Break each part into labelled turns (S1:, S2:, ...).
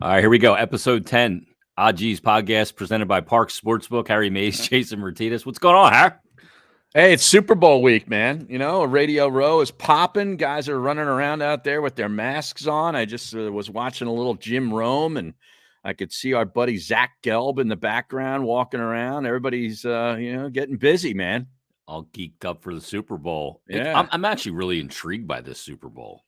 S1: All right, here we go. Episode 10, G's podcast presented by Parx Sportsbook. Harry Mays, Jason Myrtetus. What's going on, Harry?
S2: Hey, it's Super Bowl week, man. You know, Radio Row is popping. Guys are running around out there with their masks on. I just was watching a little Jim Rome, and I could see our buddy Zach Gelb in the background walking around. Everybody's, getting busy, man.
S1: All geeked up for the Super Bowl.
S2: Yeah.
S1: I'm actually really intrigued by this Super Bowl.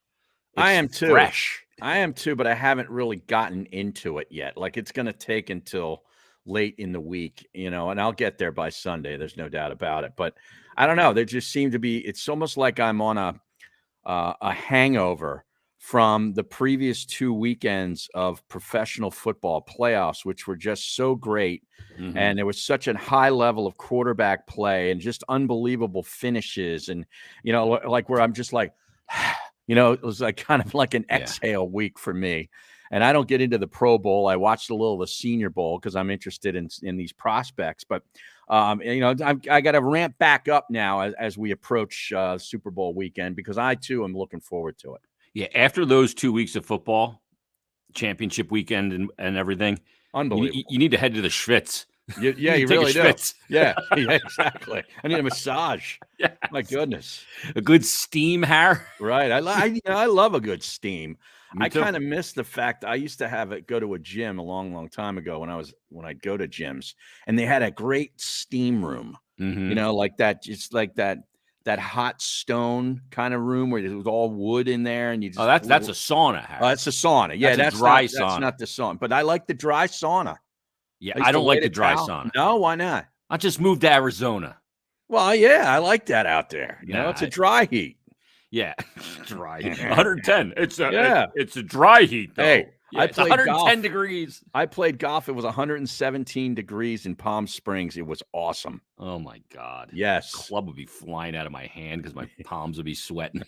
S2: I am too.
S1: Fresh.
S2: I am too, but I haven't really gotten into it yet. Like, it's going to take until late in the week, and I'll get there by Sunday. There's no doubt about it. But I don't know. There just seem to be. It's almost like I'm on a hangover from the previous 2 weekends of professional football playoffs, which were just so great, and there was such a high level of quarterback play and just unbelievable finishes, and like where I'm just like. It was like kind of like an exhale week for me. And I don't get into the Pro Bowl. I watched a little of the Senior Bowl because I'm interested in these prospects. But, I got to ramp back up now as we approach Super Bowl weekend because I, too, am looking forward to it.
S1: Yeah, after those 2 weeks of football, championship weekend and everything,
S2: unbelievable.
S1: You need to head to the Schwitz.
S2: You really do. Yeah, exactly. I need a massage. Yeah, my goodness,
S1: a good steam hair.
S2: Right. I love a good steam. I kind of miss the fact I used to go to a gym a long, long time ago when I'd go to gyms, and they had a great steam room. Like that, just like that hot stone kind of room where it was all wood in there, and you just
S1: that's a sauna.
S2: Oh, that's a sauna. Yeah, that's
S1: dry sauna.
S2: That's not the sauna, but I like the dry sauna.
S1: Yeah, I don't like the dry sauna.
S2: No, why not?
S1: I just moved to Arizona.
S2: Well, yeah, I like that out there. It's a dry heat.
S1: Yeah, dry heat. 110. It's a dry heat, though.
S2: Hey,
S1: I played 110 degrees.
S2: I played golf. It was 117 degrees in Palm Springs. It was awesome.
S1: Oh, my God.
S2: Yes.
S1: Club would be flying out of my hand because my palms would be sweating.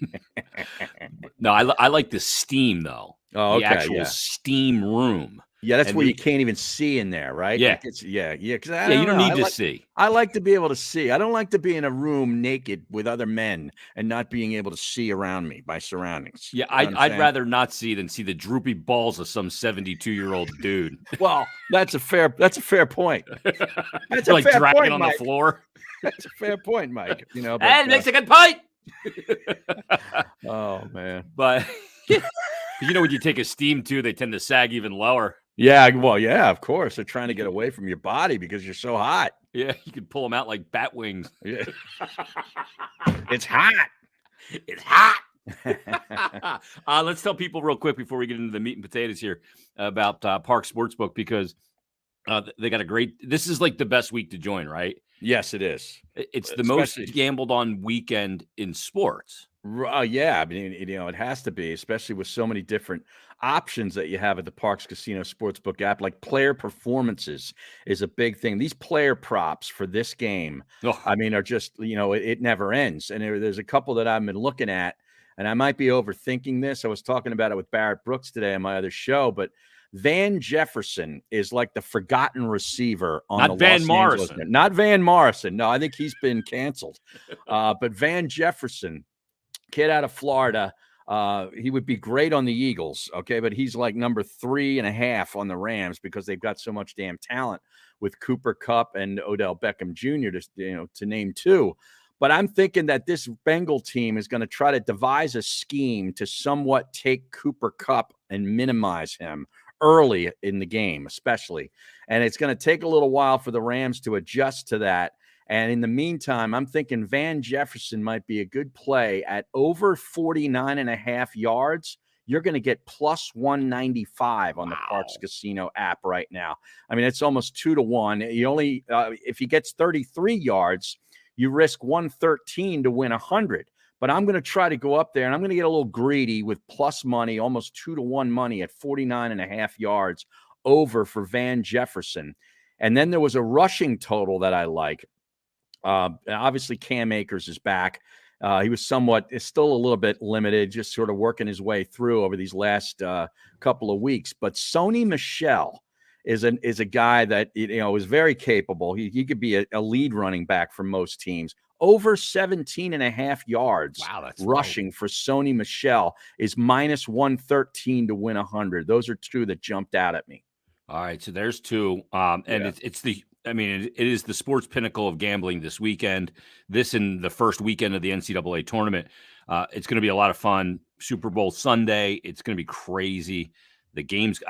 S1: No, I like the steam, though.
S2: Oh, okay.
S1: The actual steam room.
S2: Yeah, that's where you can't even see in there, right?
S1: Yeah.
S2: You
S1: don't need to see.
S2: I like to be able to see. I don't like to be in a room naked with other men and not being able to see around me, my surroundings.
S1: Yeah, I'd rather not see than see the droopy balls of some 72-year-old dude.
S2: Well, that's a fair point. That's
S1: like dragging on the floor.
S2: That's a fair point, Mike.
S1: And Mexican pie.
S2: Oh man,
S1: but when you take a steam too, they tend to sag even lower.
S2: Yeah, well, yeah, of course. They're trying to get away from your body because you're so hot.
S1: Yeah, you can pull them out like bat wings.
S2: Yeah. It's hot.
S1: It's hot. Let's tell people real quick before we get into the meat and potatoes here about Parx Sportsbook because they got this is like the best week to join, right?
S2: Yes, it is.
S1: It's the most gambled on weekend in sports.
S2: Yeah, I mean, it has to be, especially with so many different options that you have at the Parx Casino Sportsbook app. Like player performances is a big thing. These player props for this game, are just, it never ends. And there's a couple that I've been looking at, and I might be overthinking this. I was talking about it with Barrett Brooks today on my other show, but Van Jefferson is like the forgotten receiver on
S1: Not Van Morrison.
S2: Not Van Morrison. No, I think he's been canceled. But Van Jefferson, kid out of Florida, he would be great on the Eagles, okay? But he's like number 3.5 on the Rams because they've got so much damn talent with Cooper Kupp and Odell Beckham Jr. to name two. But I'm thinking that this Bengal team is going to try to devise a scheme to somewhat take Cooper Kupp and minimize him early in the game, especially. And it's going to take a little while for the Rams to adjust to that. And in the meantime, I'm thinking Van Jefferson might be a good play at over 49.5 yards. You're going to get plus 195 on the Parx Casino app right now. I mean, it's almost 2-1. You only if he gets 33 yards, you risk 113 to win 100. But I'm going to try to go up there, and I'm going to get a little greedy with plus money, almost 2-1 money at 49.5 yards over for Van Jefferson. And then there was a rushing total that I like. Obviously, Cam Akers is back. He was still a little bit limited, just sort of working his way through over these last couple of weeks. But Sony Michel is a guy that is very capable. He could be a lead running back for most teams. over 17.5 yards.
S1: Wow, that's
S2: rushing for Sony Michel is minus 113 to win 100. Those are two that jumped out at me.
S1: All right, so there's two, and
S2: Yeah.
S1: it is the sports pinnacle of gambling this weekend. This and the first weekend of the NCAA tournament. It's going to be a lot of fun. Super Bowl Sunday, it's going to be crazy. I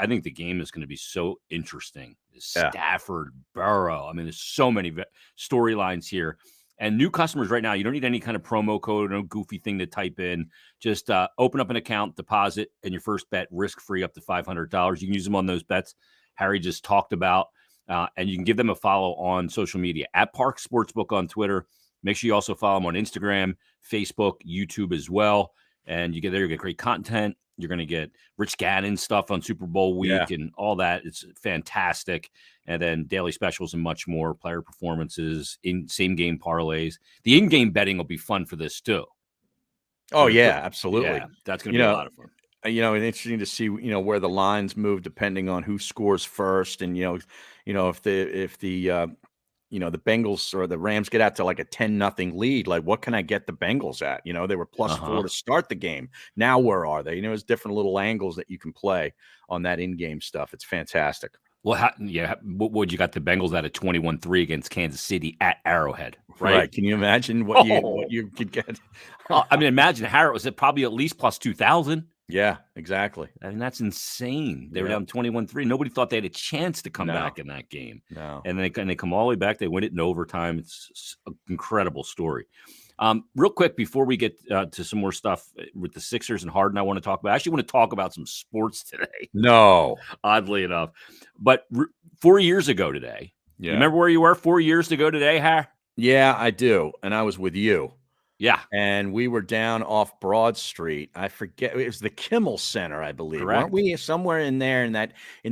S1: think the game is going to be so interesting.
S2: Yeah.
S1: Stafford, Burrow. I mean, there's so many storylines here. And new customers right now, you don't need any kind of promo code or no goofy thing to type in. Just open up an account, deposit, and your first bet risk-free up to $500. You can use them on those bets Harry just talked about. And you can give them a follow on social media at Parx Sportsbook on Twitter. Make sure you also follow them on Instagram, Facebook, YouTube as well. And you get great content. You're going to get Rich Gannon stuff on Super Bowl week and all that. It's fantastic. And then daily specials and much more, player performances, in same game parlays. The in-game betting will be fun for this too.
S2: Oh, yeah, absolutely.
S1: Yeah, that's going to be a lot of fun.
S2: It's interesting to see, where the lines move depending on who scores first. And, if the Bengals or the Rams get out to like a 10-0 lead, like what can I get the Bengals at? They were +4 to start the game. Now where are they? There's different little angles that you can play on that in-game stuff. It's fantastic.
S1: Well, what would you got the Bengals at a 21-3 against Kansas City at Arrowhead? Right?
S2: Can you imagine what you could get?
S1: Imagine Harrowhead was probably at least plus 2,000.
S2: Yeah, exactly.
S1: I mean, that's insane. They were down 21-3. Nobody thought they had a chance to come back in that game.
S2: No.
S1: And they come all the way back. They win it in overtime. It's an incredible story. Real quick, before we get to some more stuff with the Sixers and Harden, I want to talk about. I actually want to talk about some sports today.
S2: No.
S1: Oddly enough. But 4 years ago today, you remember where you were 4 years ago today, Har?
S2: Yeah, I do. And I was with you.
S1: Yeah.
S2: And we were down off Broad Street. I forget. It was the Kimmel Center, I believe.
S1: Correct.
S2: Weren't we somewhere in there in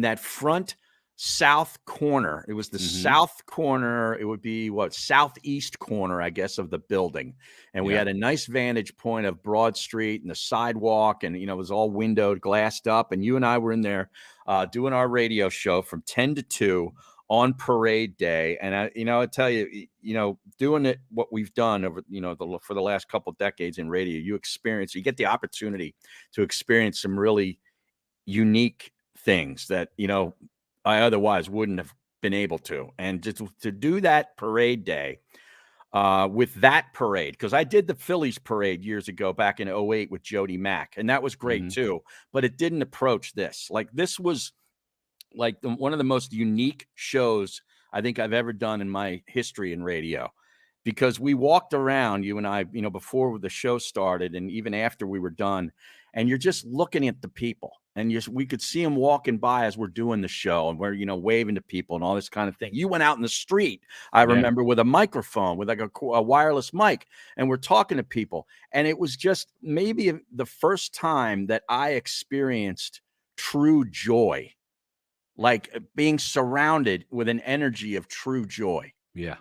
S2: that front south corner? It was the south corner. It would be southeast corner, I guess, of the building. And we had a nice vantage point of Broad Street and the sidewalk, and it was all windowed, glassed up. And you and I were in there doing our radio show from 10 to 2 on parade day. And I tell you, doing it, what we've done over, for the last couple decades in radio, you get the opportunity to experience some really unique things that, I otherwise wouldn't have been able to. And just to do that parade day with that parade, because I did the Phillies parade years ago back in 2008 with Jody Mack, and that was great too, but it didn't approach this. Like, this was like one of the most unique shows I think I've ever done in my history in radio, because we walked around, you and I, before the show started and even after we were done, and you're just looking at the people, and we could see them walking by as we're doing the show, and we're, waving to people and all this kind of thing. You went out in the street, I remember, with a microphone, with like a wireless mic, and we're talking to people. And it was just maybe the first time that I experienced true joy, like being surrounded with an energy of true joy.
S1: Yeah.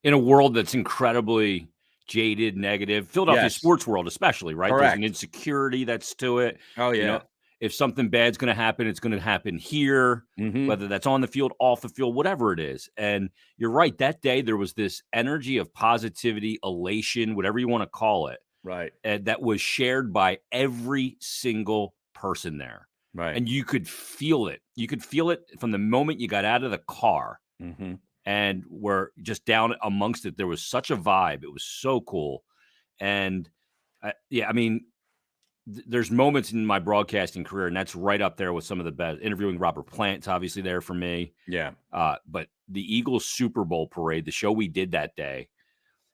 S1: In a world that's incredibly jaded, negative, Philadelphia sports world, especially, right?
S2: Correct.
S1: There's an insecurity that's to it.
S2: Oh, yeah.
S1: If something bad's going to happen, it's going to happen here, whether that's on the field, off the field, whatever it is. And you're right. That day, there was this energy of positivity, elation, whatever you want to call it.
S2: Right.
S1: And that was shared by every single person there.
S2: Right.
S1: And you could feel it. You could feel it from the moment you got out of the car and were just down amongst it. There was such a vibe. It was so cool. And there's moments in my broadcasting career, and that's right up there with some of the best. Interviewing Robert Plant's obviously there for me.
S2: Yeah.
S1: But the Eagles Super Bowl parade, the show we did that day,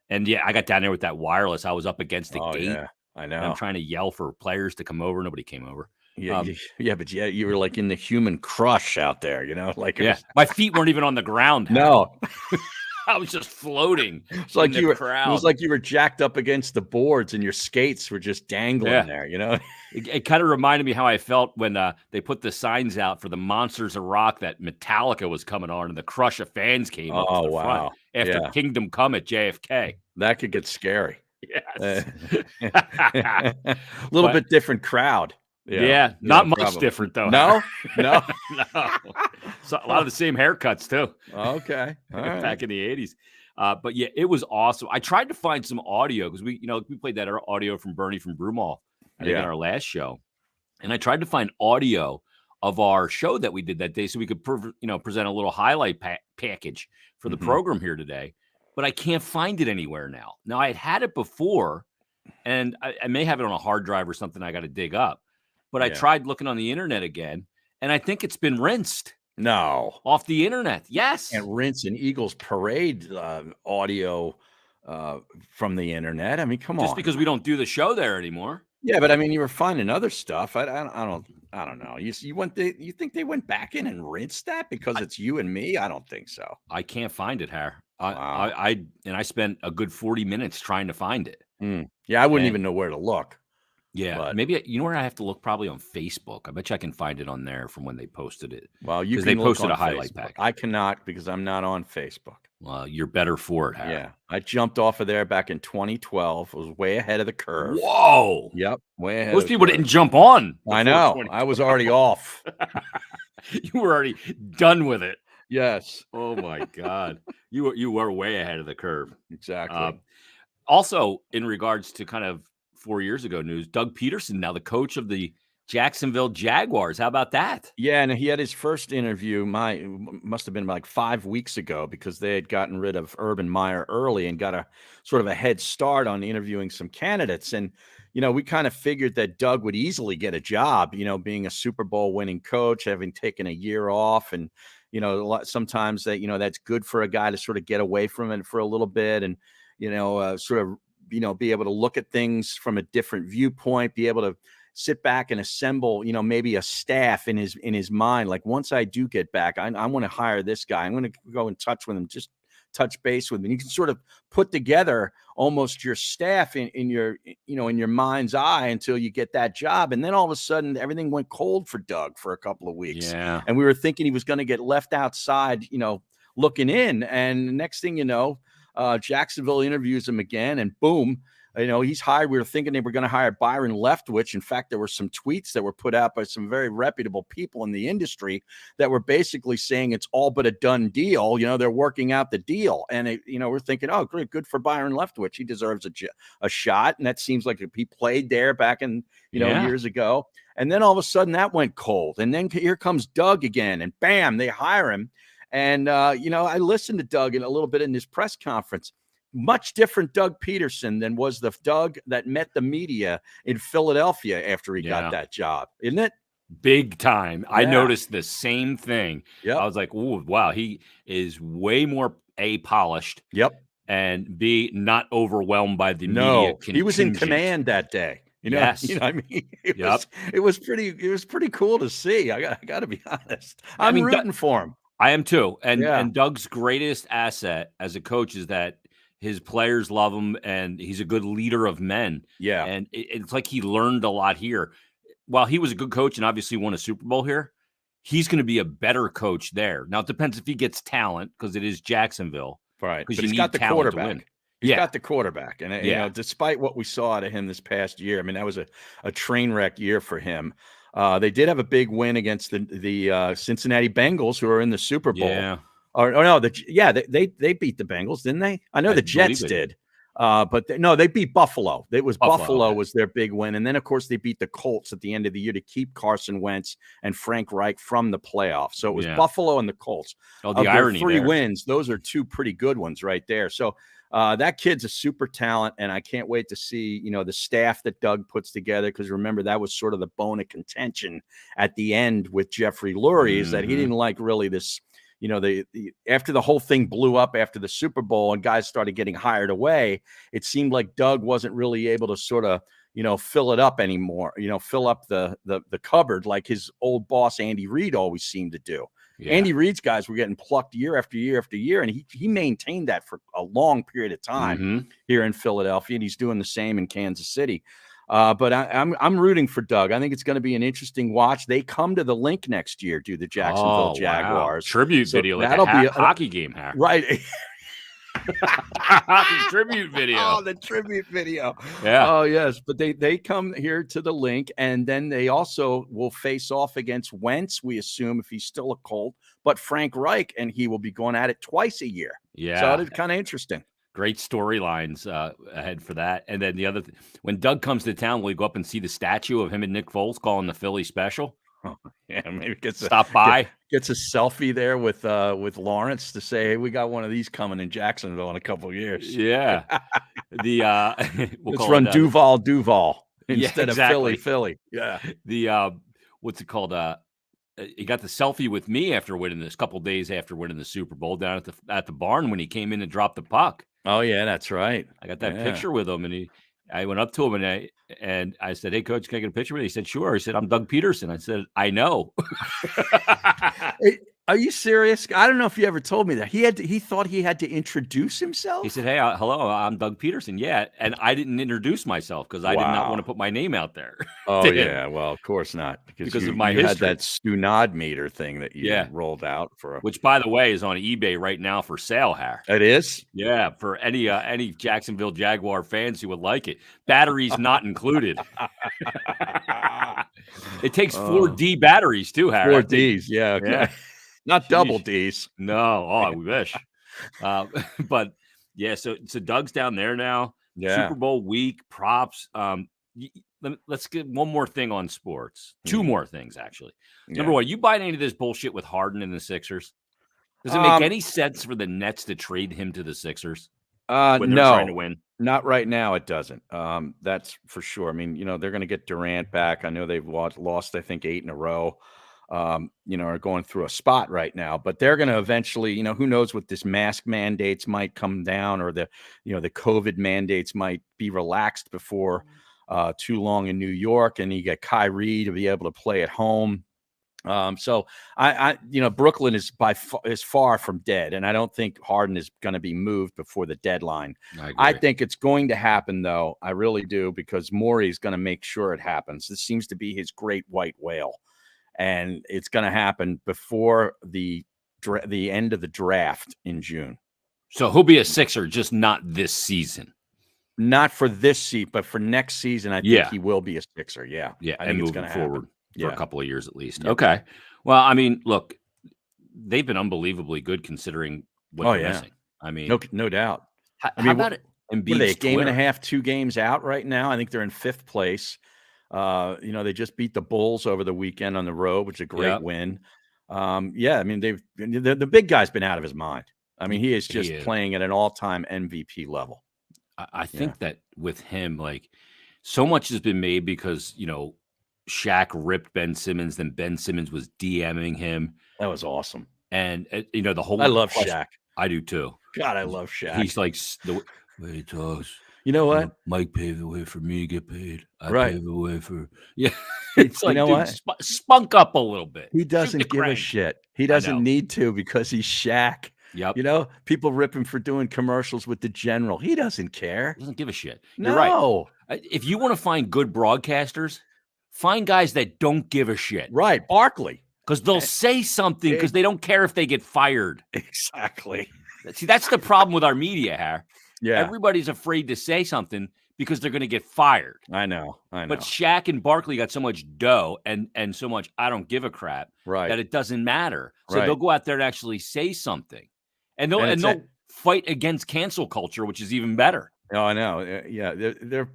S1: and I got down there with that wireless. I was up against the gate.
S2: Yeah, I know.
S1: I'm trying to yell for players to come over. Nobody came over.
S2: But you were like in the human crush out there,
S1: My feet weren't even on the ground.
S2: No.
S1: I was just floating.
S2: It's like it was like you were jacked up against the boards and your skates were just dangling there,
S1: It kind of reminded me how I felt when they put the signs out for the Monsters of Rock that Metallica was coming on, and the crush of fans came up to the front after Kingdom Come at JFK.
S2: That could get scary.
S1: Yes.
S2: A little bit different crowd.
S1: Not much different though.
S2: No.
S1: So, a lot of the same haircuts too.
S2: Okay. All right.
S1: Back in the 80s. But yeah, it was awesome. I tried to find some audio because we played that audio from Bernie from Broomall, I think, in our last show. And I tried to find audio of our show that we did that day so we could present a little highlight package for the program here today. But I can't find it anywhere now. Now, I had it before, and I may have it on a hard drive or something I got to dig up. But I tried looking on the internet again, and I think it's been rinsed.
S2: No.
S1: Off the internet. Yes.
S2: And rinse an Eagles parade audio from the internet. I mean, come on.
S1: Just because we don't do the show there anymore.
S2: Yeah, but I mean, you were finding other stuff. I don't know. You think they went back in and rinsed that because it's you and me? I don't think so.
S1: I can't find it, Har.
S2: Wow.
S1: I spent a good 40 minutes trying to find it.
S2: Yeah, I wouldn't even know where to look.
S1: Yeah, but maybe where I have to look, probably on Facebook. I bet you I can find it on there from when they posted it.
S2: Well, because
S1: they posted a highlight pack.
S2: I cannot because I'm not on Facebook.
S1: Well, you're better for it, Har.
S2: Yeah, I jumped off of there back in 2012. I was way ahead of the curve.
S1: Whoa.
S2: Yep, way ahead.
S1: Most people didn't jump on.
S2: I know. I was already off.
S1: You were already done with it.
S2: Yes.
S1: Oh my God, you were way ahead of the curve.
S2: Exactly.
S1: Also, in regards to kind of 4 years ago news, Doug Peterson, now the coach of the Jacksonville Jaguars. How about that?
S2: Yeah, and he had his first interview, must have been like 5 weeks ago, because they had gotten rid of Urban Meyer early and got a sort of a head start on interviewing some candidates. And, we kind of figured that Doug would easily get a job, being a Super Bowl winning coach, having taken a year off. And, sometimes that, that's good for a guy to sort of get away from it for a little bit and, sort of, be able to look at things from a different viewpoint, be able to sit back and assemble, maybe a staff in his mind. Like, once I do get back, I want to hire this guy. I'm going to go in touch with him, just touch base with him. You can sort of put together almost your staff in your mind's eye until you get that job. And then all of a sudden, everything went cold for Doug for a couple of weeks.
S1: Yeah.
S2: And we were thinking he was going to get left outside, looking in. And the next thing you know, Jacksonville interviews him again, and boom, he's hired. We were thinking they were going to hire Byron Leftwich. In fact, there were some tweets that were put out by some very reputable people in the industry that were basically saying it's all but a done deal. They're working out the deal. And, we're thinking, oh, great, good for Byron Leftwich. He deserves a shot. And that seems like he played there back in, years ago. And then all of a sudden that went cold. And then here comes Doug again, and bam, they hire him. And, I listened to Doug in a little bit in this press conference. Much different Doug Peterson than was the Doug that met the media in Philadelphia after he got that job, isn't it?
S1: Big time. Yeah. I noticed the same thing.
S2: Yep.
S1: I was like, oh, wow, he is way more polished.
S2: Yep.
S1: And B, not overwhelmed by the media.
S2: He was in command that day.
S1: Yes.
S2: What I mean? It was pretty cool to see. I got to be honest. I'm rooting for him.
S1: I am too. And Doug's greatest asset as a coach is that his players love him, and he's a good leader of men.
S2: Yeah.
S1: And it's like he learned a lot here. While he was a good coach and obviously won a Super Bowl here, he's going to be a better coach there. Now, it depends if he gets talent, because it is Jacksonville.
S2: Right.
S1: Because
S2: he's got the quarterback. He's got the quarterback. And, despite what we saw out of him this past year, I mean, that was a train wreck year for him. They did have a big win against the Cincinnati Bengals, who are in the Super Bowl. Yeah. They beat the Bengals, didn't they? I know the Jets did. But they beat Buffalo. It was Buffalo was their big win. And then, of course, they beat the Colts at the end of the year to keep Carson Wentz and Frank Reich from the playoffs. So it was Buffalo and the Colts.
S1: Oh, the irony
S2: three
S1: there.
S2: Wins. Those are two pretty good ones right there. So that kid's a super talent, and I can't wait to see, the staff that Doug puts together, because remember, that was sort of the bone of contention at the end with Jeffrey Lurie, is that he didn't like really this, after the whole thing blew up after the Super Bowl and guys started getting hired away, it seemed like Doug wasn't really able to sort of, fill it up anymore, fill up the cupboard like his old boss, Andy Reid, always seemed to do. Yeah. Andy Reid's guys were getting plucked year after year after year, and he maintained that for a long period of time here in Philadelphia, and he's doing the same in Kansas City. But I'm rooting for Doug. I think it's going to be an interesting watch. They come to the Link next year, do the Jacksonville Jaguars.
S1: Wow. Tribute video, like that'll be a hockey game,
S2: right?
S1: The tribute video.
S2: Oh, the tribute video.
S1: Yeah.
S2: Oh, yes. But they come here to the link, and then they also will face off against Wentz, we assume, if he's still a Colt, but Frank Reich, and he will be going at it twice a year.
S1: Yeah.
S2: So it's kind of interesting.
S1: Great storylines ahead for that. And then the other when Doug comes to town, will he go up and see the statue of him and Nick Foles calling the Philly special?
S2: Oh, yeah, maybe
S1: stop by.
S2: Gets a selfie there with Lawrence to say, hey, we got one of these coming in Jacksonville in a couple of years.
S1: Yeah.
S2: Let's run Duval instead of Philly. Yeah.
S1: The what's it called? He got the selfie with me after winning this, couple days after winning the Super Bowl down at the barn when he came in and dropped the puck.
S2: Oh yeah, that's right.
S1: I got that picture with him, and I went up to him and I said, "Hey, coach, can I get a picture with you?" He said, "Sure." He said, "I'm Doug Peterson." I said, "I know."
S2: Hey, are you serious? I don't know if you ever told me that. He thought he had to introduce himself.
S1: He said, "Hey, hello, I'm Doug Peterson." Yeah, and I didn't introduce myself because I did not want to put my name out there.
S2: Oh yeah, well, of course not, because
S1: of my
S2: you
S1: history.
S2: had that Stunod meter thing that you rolled out for,
S1: which, by the way, is on eBay right now for sale.
S2: It is,
S1: yeah, for any Jacksonville Jaguar fans who would like it. Batteries not included. It takes 4D batteries too, Harry.
S2: 4Ds, yeah, okay.
S1: Yeah.
S2: Not double Ds.
S1: No, I wish. But yeah, so Doug's down there now.
S2: Yeah.
S1: Super Bowl week, props. Let's get one more thing on sports. Two more things, actually. Number one, you buying any of this bullshit with Harden and the Sixers? Does it make any sense for the Nets to trade him to the Sixers when they're trying to win?
S2: Not right now. It doesn't. That's for sure. I mean, they're going to get Durant back. I know they've lost, I think, 8 in a row. Are going through a spot right now, but they're going to eventually, who knows what this mask mandates might come down, or the COVID mandates might be relaxed before too long in New York, and you get Kyrie to be able to play at home. So Brooklyn is far from dead, and I don't think Harden is going to be moved before the deadline. I think it's going to happen, though. I really do, because Morey is going to make sure it happens. This seems to be his great white whale. And it's going to happen before the end of the draft in June.
S1: So he'll be a Sixer, just not this season.
S2: Not for this season, but for next season, I think he will be a Sixer. Yeah,
S1: I think it's going to forward for a couple of years at least. Yeah. Okay. Well, I mean, look, they've been unbelievably good considering what they're missing. I mean,
S2: no doubt.
S1: How about it?
S2: What are they, a game and a half, 2 games out right now? I think they're in 5th place. They just beat the Bulls over the weekend on the road, which is a great win. I mean, the big guy's been out of his mind. I mean, he is just playing at an all-time MVP level.
S1: I think that with him, like, so much has been made because, Shaq ripped Ben Simmons, then Ben Simmons was DMing him.
S2: That was awesome.
S1: And, the whole
S2: I love Shaq.
S1: I do too.
S2: God, I love Shaq.
S1: He's like the way he talks.
S2: You know what?
S1: Mike paved the way for me to get paid. I paved the way for It's like, dude, spunk up a little bit.
S2: He doesn't give a shit. He doesn't need to, because he's Shaq.
S1: Yep.
S2: People rip him for doing commercials with the General. He doesn't care.
S1: He doesn't give a shit.
S2: No.
S1: You're right. If you want to find good broadcasters, find guys that don't give a shit.
S2: Right. Barkley.
S1: Because they'll say something because they don't care if they get fired.
S2: Exactly.
S1: See, that's the problem with our media, Har.
S2: Yeah.
S1: Everybody's afraid to say something because they're going to get fired.
S2: I know.
S1: But Shaq and Barkley got so much dough and so much I don't give a crap that it doesn't matter. So they'll go out there and actually say something. And they'll fight against cancel culture, which is even better.
S2: Oh, I know. Yeah, they're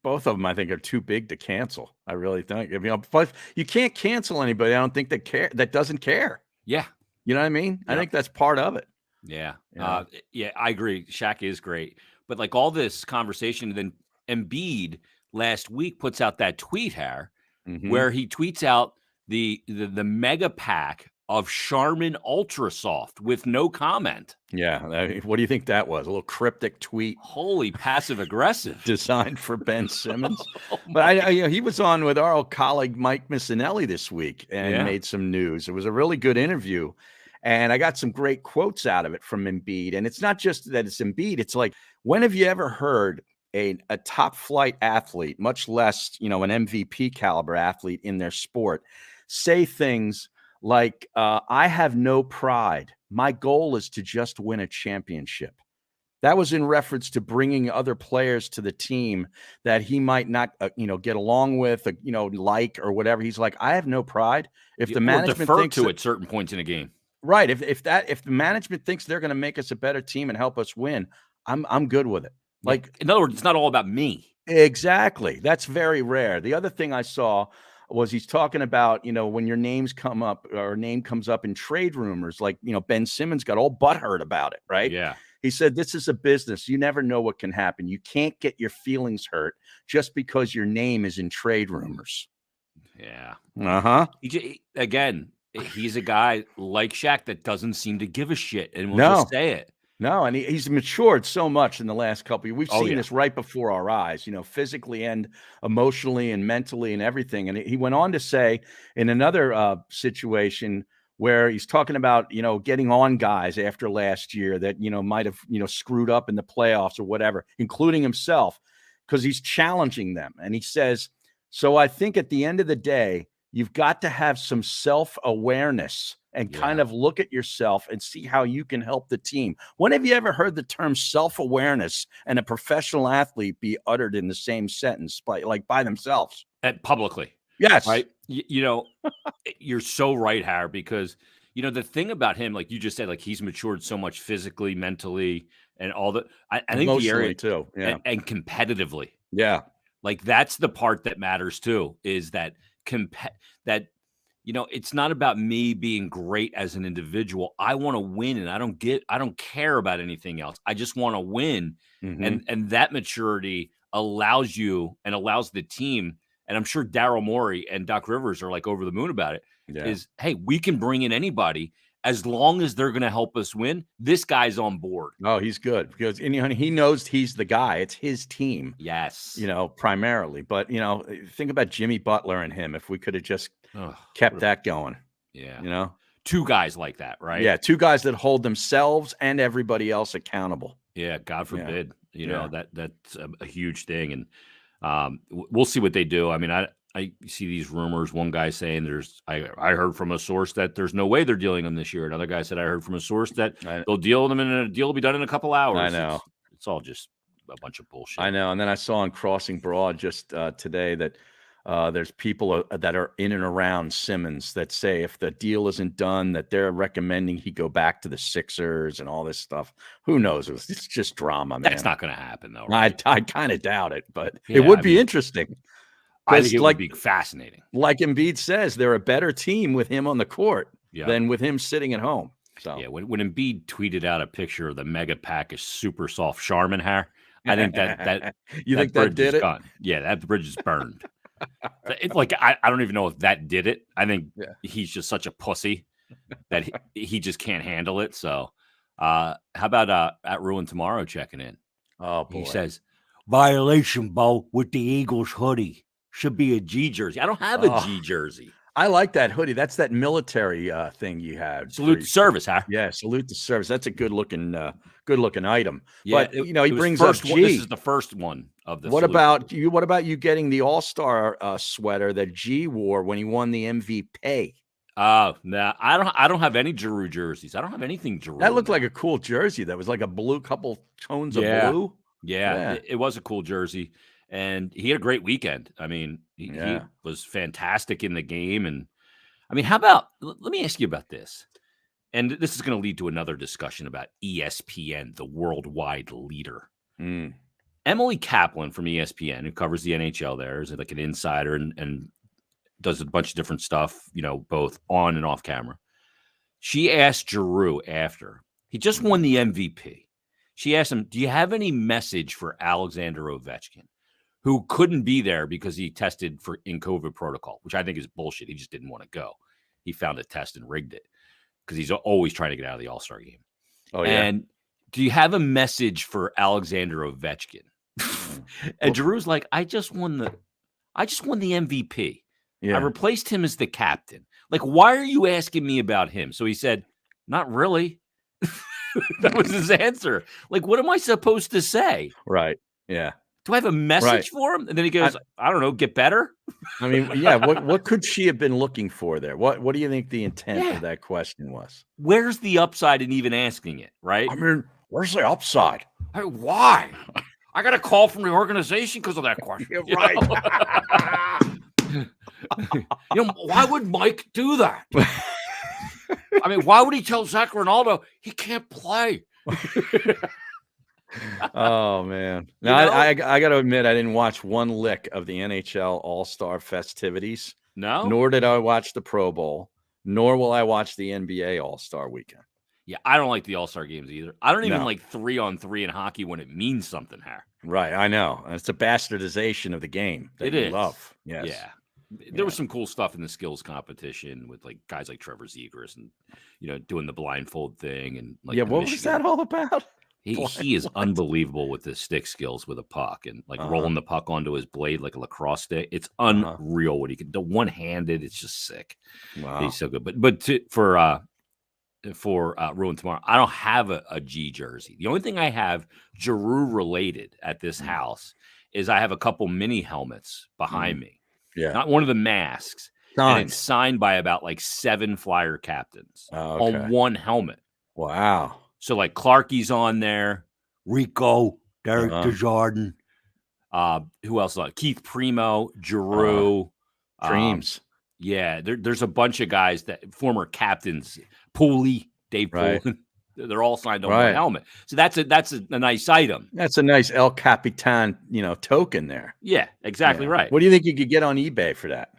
S2: both of them, I think, are too big to cancel. I really think. But you can't cancel anybody, I don't think, that doesn't care.
S1: Yeah.
S2: You know what I mean? I think that's part of it.
S1: Yeah. I agree. Shaq is great. But like all this conversation, then Embiid last week puts out that tweet, Har, where he tweets out the mega pack of Charmin Ultra Soft with no comment.
S2: Yeah. What do you think that was? A little cryptic tweet.
S1: Holy passive aggressive.
S2: Designed for Ben Simmons. But he was on with our old colleague Mike Missinelli this week and made some news. It was a really good interview. And I got some great quotes out of it from Embiid. And it's not just that it's Embiid. It's like, when have you ever heard a top flight athlete, much less, an MVP caliber athlete in their sport, say things like, I have no pride. My goal is to just win a championship. That was in reference to bringing other players to the team that he might not, get along with, like or whatever. He's like, I have no pride. If the
S1: Or
S2: management
S1: defer
S2: thinks
S1: to at certain points in a game.
S2: right, if the management thinks they're going to make us a better team and help us win, I'm good with it.
S1: Yeah.
S2: Like,
S1: In other words, it's not all about me.
S2: exactly. That's very rare. The other thing I saw was he's talking about, when your names come up or name comes up in trade rumors, like, Ben Simmons got all butthurt about it, right?
S1: Yeah.
S2: He said, this is a business. You never know what can happen. You can't get your feelings hurt just because your name is in trade rumors.
S1: Yeah.
S2: Uh-huh.
S1: Again, he's a guy like Shaq that doesn't seem to give a shit and will
S2: No.
S1: just say it.
S2: No, and he's matured so much in the last couple of years. We've
S1: Oh,
S2: seen
S1: yeah.
S2: this right before our eyes, physically and emotionally and mentally and everything. And he went on to say in another situation where he's talking about, getting on guys after last year that, might have, screwed up in the playoffs or whatever, including himself, because he's challenging them. And he says, so I think at the end of the day, you've got to have some self-awareness and kind of look at yourself and see how you can help the team. When have you ever heard the term self-awareness and a professional athlete be uttered in the same sentence by themselves?
S1: Publicly.
S2: Yes.
S1: Right. You're so right, Harry, because, the thing about him, like you just said, like he's matured so much physically, mentally, and all that. I think the area
S2: too. Yeah.
S1: And competitively.
S2: Yeah.
S1: Like that's the part that matters too, is that it's not about me being great as an individual. I want to win, and I don't care about anything else. I just want to win.
S2: Mm-hmm.
S1: And that maturity allows you and allows the team. And I'm sure Daryl Morey and Doc Rivers are like over the moon about it.
S2: Yeah.
S1: Is, hey, we can bring in anybody as long as they're going to help us win. This guy's on board.
S2: Oh, he's good because he knows he's the guy. It's his team.
S1: Yes.
S2: Primarily. But, think about Jimmy Butler and him. If we could have just kept that going.
S1: Yeah. Two guys like that, right?
S2: Yeah. Two guys that hold themselves and everybody else accountable.
S1: Yeah. God forbid. That's a huge thing. And we'll see what they do. I mean, I see these rumors. One guy saying I heard from a source that there's no way they're dealing them this year. Another guy said I heard from a source that they'll deal them and a deal will be done in a couple hours.
S2: I know.
S1: It's all just a bunch of bullshit.
S2: I know. And then I saw on Crossing Broad just today that there's people that are in and around Simmons that say if the deal isn't done, that they're recommending he go back to the Sixers and all this stuff. Who knows? It's just drama, man.
S1: That's not going to happen, though. Right?
S2: I kind of doubt it, but it would be interesting.
S1: I think it would be fascinating.
S2: Like Embiid says, they're a better team with him on the court than with him sitting at home. So
S1: yeah, when Embiid tweeted out a picture of the mega pack of super soft Charmin hair, I think that
S2: you think that did it?
S1: Gone. Yeah, that bridge is burned. I don't even know if that did it. I think he's just such a pussy that he just can't handle it. So, how about at Ruin Tomorrow checking in?
S2: Oh boy,
S1: he says violation, Bo, with the Eagles hoodie. Should be a G jersey. I don't have a G jersey.
S2: I like that hoodie. That's that military thing you had.
S1: Salute to service, huh?
S2: Yeah, salute to service. That's a good looking item.
S1: Yeah,
S2: but he brings up G.
S1: This is the first one of the.
S2: What about you? What about you getting the All-Star sweater that G wore when he won the MVP?
S1: No, I don't have any Giroux jerseys. I don't have anything Giroux.
S2: That looked like a cool jersey. That was like a blue, couple tones of blue.
S1: Yeah. It was a cool jersey. And he had a great weekend. I mean, he was fantastic in the game. And I mean, how about, let me ask you about this. And this is going to lead to another discussion about ESPN, the worldwide leader. Emily Kaplan from ESPN, who covers the NHL there, is like an insider and does a bunch of different stuff, both on and off camera. She asked Giroux after he just won the MVP. She asked him, do you have any message for Alexander Ovechkin, who couldn't be there because he tested in COVID protocol, which I think is bullshit. He just didn't want to go. He found a test and rigged it because he's always trying to get out of the All-Star game. Oh, yeah. And do you have a message for Alexander Ovechkin? And Giroux's like, I just won the MVP. Yeah. I replaced him as the captain. Like, why are you asking me about him? So he said, not really. That was his answer. Like, what am I supposed to say?
S2: Right. Yeah.
S1: Do I have a message for him? And then he goes, I don't know, get better.
S2: I mean, yeah. What could she have been looking for there? What do you think the intent of that question was?
S1: Where's the upside in even asking it? Right.
S2: I mean, where's the upside?
S1: Hey, why? I got a call from the organization because of that question.
S2: You're
S1: You
S2: right.
S1: know? Why would Mike do that? I mean, why would he tell Zach Ronaldo he can't play?
S2: Oh man!
S1: You
S2: Now
S1: know?
S2: I got to admit I didn't watch one lick of the NHL All-Star festivities.
S1: No?
S2: Nor did I watch the Pro Bowl. Nor will I watch the NBA All-Star Weekend.
S1: Yeah, I don't like the All-Star games either. I don't even
S2: No.
S1: like 3-on-3 in hockey when it means something, Harry.
S2: Right, I know. And it's a bastardization of the game that
S1: It
S2: you
S1: is.
S2: love. Yes.
S1: Yeah. There was some cool stuff in the skills competition with like guys like Trevor Zegras and doing the blindfold thing and like
S2: What was that all about?
S1: He is unbelievable with his stick skills with a puck and like rolling the puck onto his blade like a lacrosse stick. It's unreal what he can do. One-handed, it's just sick.
S2: Wow.
S1: He's so good. But for Ruin Tomorrow, I don't have a G jersey. The only thing I have Giroux related at this house is I have a couple mini helmets behind me.
S2: Yeah.
S1: Not one of the masks. And it's signed by about like 7 Flyer captains on one helmet.
S2: Wow.
S1: So like Clarkie's on there, Rico, Derek Desjardins, who else? Keith Primo, Giroux,
S2: Dreams.
S1: Yeah, there's a bunch of guys that former captains, Pooley, Dave Pooley. They're all signed on one helmet. So that's a nice item.
S2: That's a nice El Capitan, token there.
S1: Yeah, exactly right.
S2: What do you think you could get on eBay for that?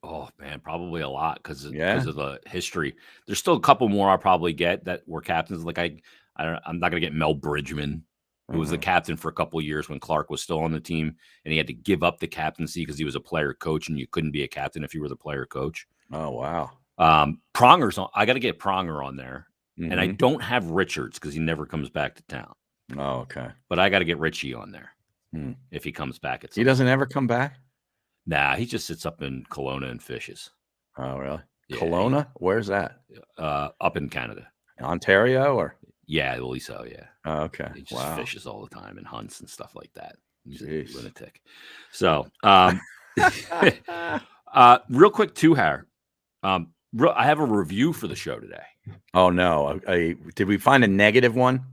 S1: Oh man, probably a lot because of the history. There's still a couple more I'll probably get that were captains. Like I'm not gonna get Mel Bridgman, who was the captain for a couple of years when Clark was still on the team, and he had to give up the captaincy because he was a player coach, and you couldn't be a captain if you were the player coach.
S2: Oh wow.
S1: Pronger's on. I got to get Pronger on there, and I don't have Richards because he never comes back to town.
S2: Oh okay.
S1: But I got to get Richie on there if he comes back.
S2: He doesn't ever come back.
S1: Nah, he just sits up in Kelowna and fishes.
S2: Oh, really?
S1: Yeah,
S2: Kelowna? Where's that?
S1: Up in Canada.
S2: Ontario or?
S1: Yeah, well, so, yeah.
S2: Oh, okay.
S1: He just fishes all the time and hunts and stuff like that. He's a lunatic. So, real quick too, Harry. I have a review for the show today.
S2: Oh, no. Did we find a negative one?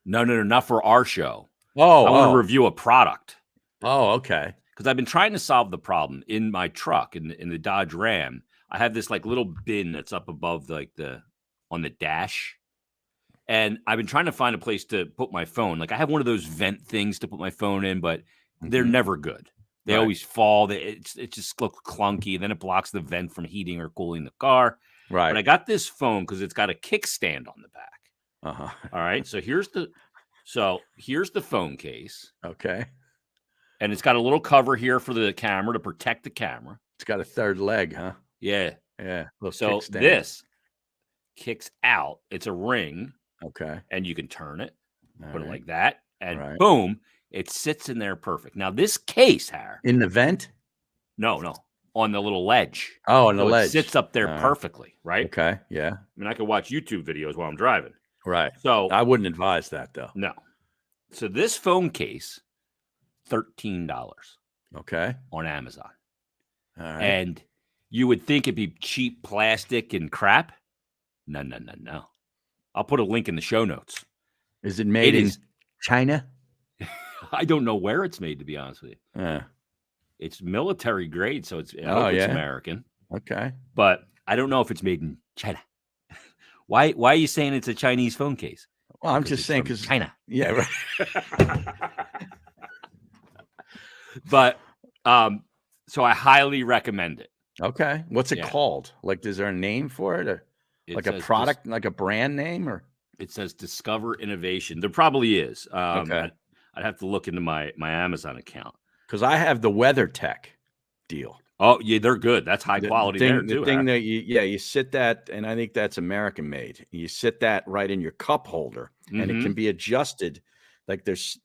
S1: No, not for our show.
S2: Oh,
S1: I want to review a product.
S2: Oh, okay.
S1: Because I've been trying to solve the problem in my truck in the Dodge Ram. I have this like little bin that's up above on the dash, and I've been trying to find a place to put my phone. Like I have one of those vent things to put my phone in, but they're never good. They always fall. It just looks clunky. Then it blocks the vent from heating or cooling the car.
S2: Right.
S1: But I got this phone because it's got a kickstand on the back. All right. So here's the phone case.
S2: Okay.
S1: And it's got a little cover here for the camera to protect the camera.
S2: It's got a third leg, huh?
S1: Yeah.
S2: Yeah.
S1: So this kicks out. It's a ring.
S2: Okay.
S1: And you can turn it, put it like that, and boom, it sits in there perfect. Now, this case, Harry.
S2: In the vent?
S1: No. On the little ledge.
S2: Oh, on the ledge.
S1: It sits up there perfectly, right?
S2: Okay. Yeah.
S1: I mean, I could watch YouTube videos while I'm driving.
S2: Right.
S1: So
S2: I wouldn't advise that, though.
S1: No. So this phone case, $13.
S2: Okay.
S1: On Amazon.
S2: All right.
S1: And you would think it'd be cheap plastic and crap. No. I'll put a link in the show notes.
S2: Is it made in China?
S1: I don't know where it's made, to be honest with you. It's military grade, so it's American.
S2: Okay.
S1: But I don't know if it's made in China. Why are you saying it's a Chinese phone case?
S2: Well, I'm just saying because
S1: China.
S2: Yeah, right.
S1: But so I highly recommend it.
S2: Okay. What's it called? Like, is there a name for it? Or like a product, like a brand name? Or
S1: it says Discover Innovation. There probably is.
S2: Okay.
S1: I'd have to look into my Amazon account.
S2: Because I have the WeatherTech deal.
S1: Oh, yeah, they're good. That's high quality there, too.
S2: The thing that you sit that, and I think that's American made. You sit that right in your cup holder, and it can be adjusted. Like there's,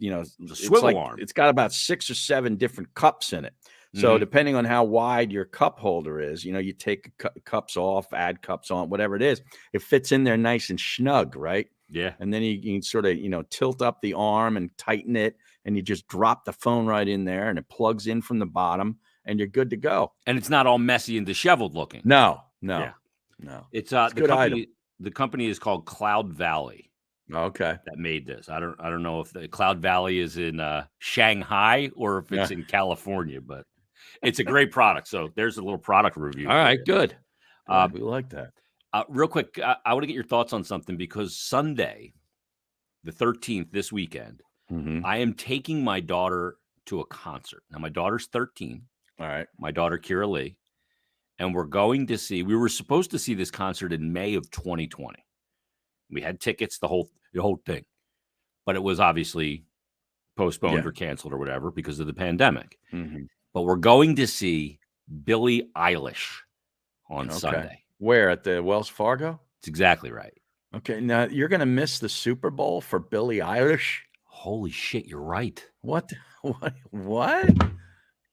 S1: swivel arm.
S2: It's got about 6 or 7 different cups in it. So depending on how wide your cup holder is, you take cups off, add cups on, whatever it is, it fits in there nice and snug, right?
S1: Yeah.
S2: And then you can sort of, tilt up the arm and tighten it, and you just drop the phone right in there, and it plugs in from the bottom, and you're good to go.
S1: And it's not all messy and disheveled looking.
S2: No.
S1: Yeah.
S2: No.
S1: It's
S2: a good item.
S1: The company is called Cloud Valley.
S2: Okay.
S1: that made this. I don't know if the Cloud Valley is in Shanghai or if it's
S2: Yeah.
S1: in California, but it's a great product. So there's a little product review
S2: All
S1: for
S2: right.
S1: you.
S2: Good.
S1: Uh,
S2: We like that.
S1: Real quick, I want to get your thoughts on something because Sunday, the 13th, this weekend,
S2: Mm-hmm.
S1: I am taking my daughter to a concert. Now, my daughter's 13.
S2: All right.
S1: My daughter, Kira Lee. And we're going to see, we were supposed to see this concert in May of 2020. We had tickets, the whole thing. But it was obviously postponed or canceled or whatever because of the pandemic.
S2: Mm-hmm.
S1: But we're going to see Billie Eilish on Sunday.
S2: Where? At the Wells Fargo?
S1: That's exactly right.
S2: Okay. Now you're going to miss the Super Bowl for Billie Eilish?
S1: Holy shit, you're right.
S2: What? What?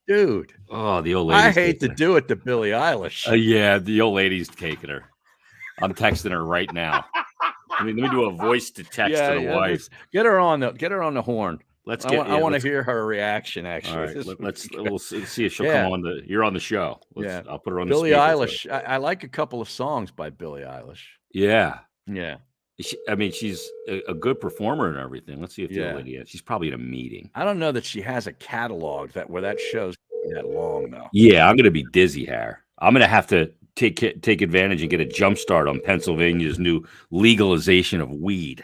S2: Dude.
S1: Oh, the old lady.
S2: I hate to do it to Billie Eilish.
S1: Yeah, the old lady's taking her. I'm texting her right now. Let me do a voice to text to the wife.
S2: Get her on the horn. I want to hear her reaction. Actually,
S1: all right, we'll see if she'll come on you're on the show. I'll put her on
S2: Billie
S1: the
S2: Eilish. I like a couple of songs by Billie Eilish.
S1: Yeah.
S2: She's
S1: a good performer and everything. Let's see if the old lady is. She's probably in a meeting.
S2: I don't know that she has a catalog where that show's that long though.
S1: Yeah, I'm gonna be dizzy, Har. I'm gonna have to take advantage and get a jump start on Pennsylvania's new legalization of weed.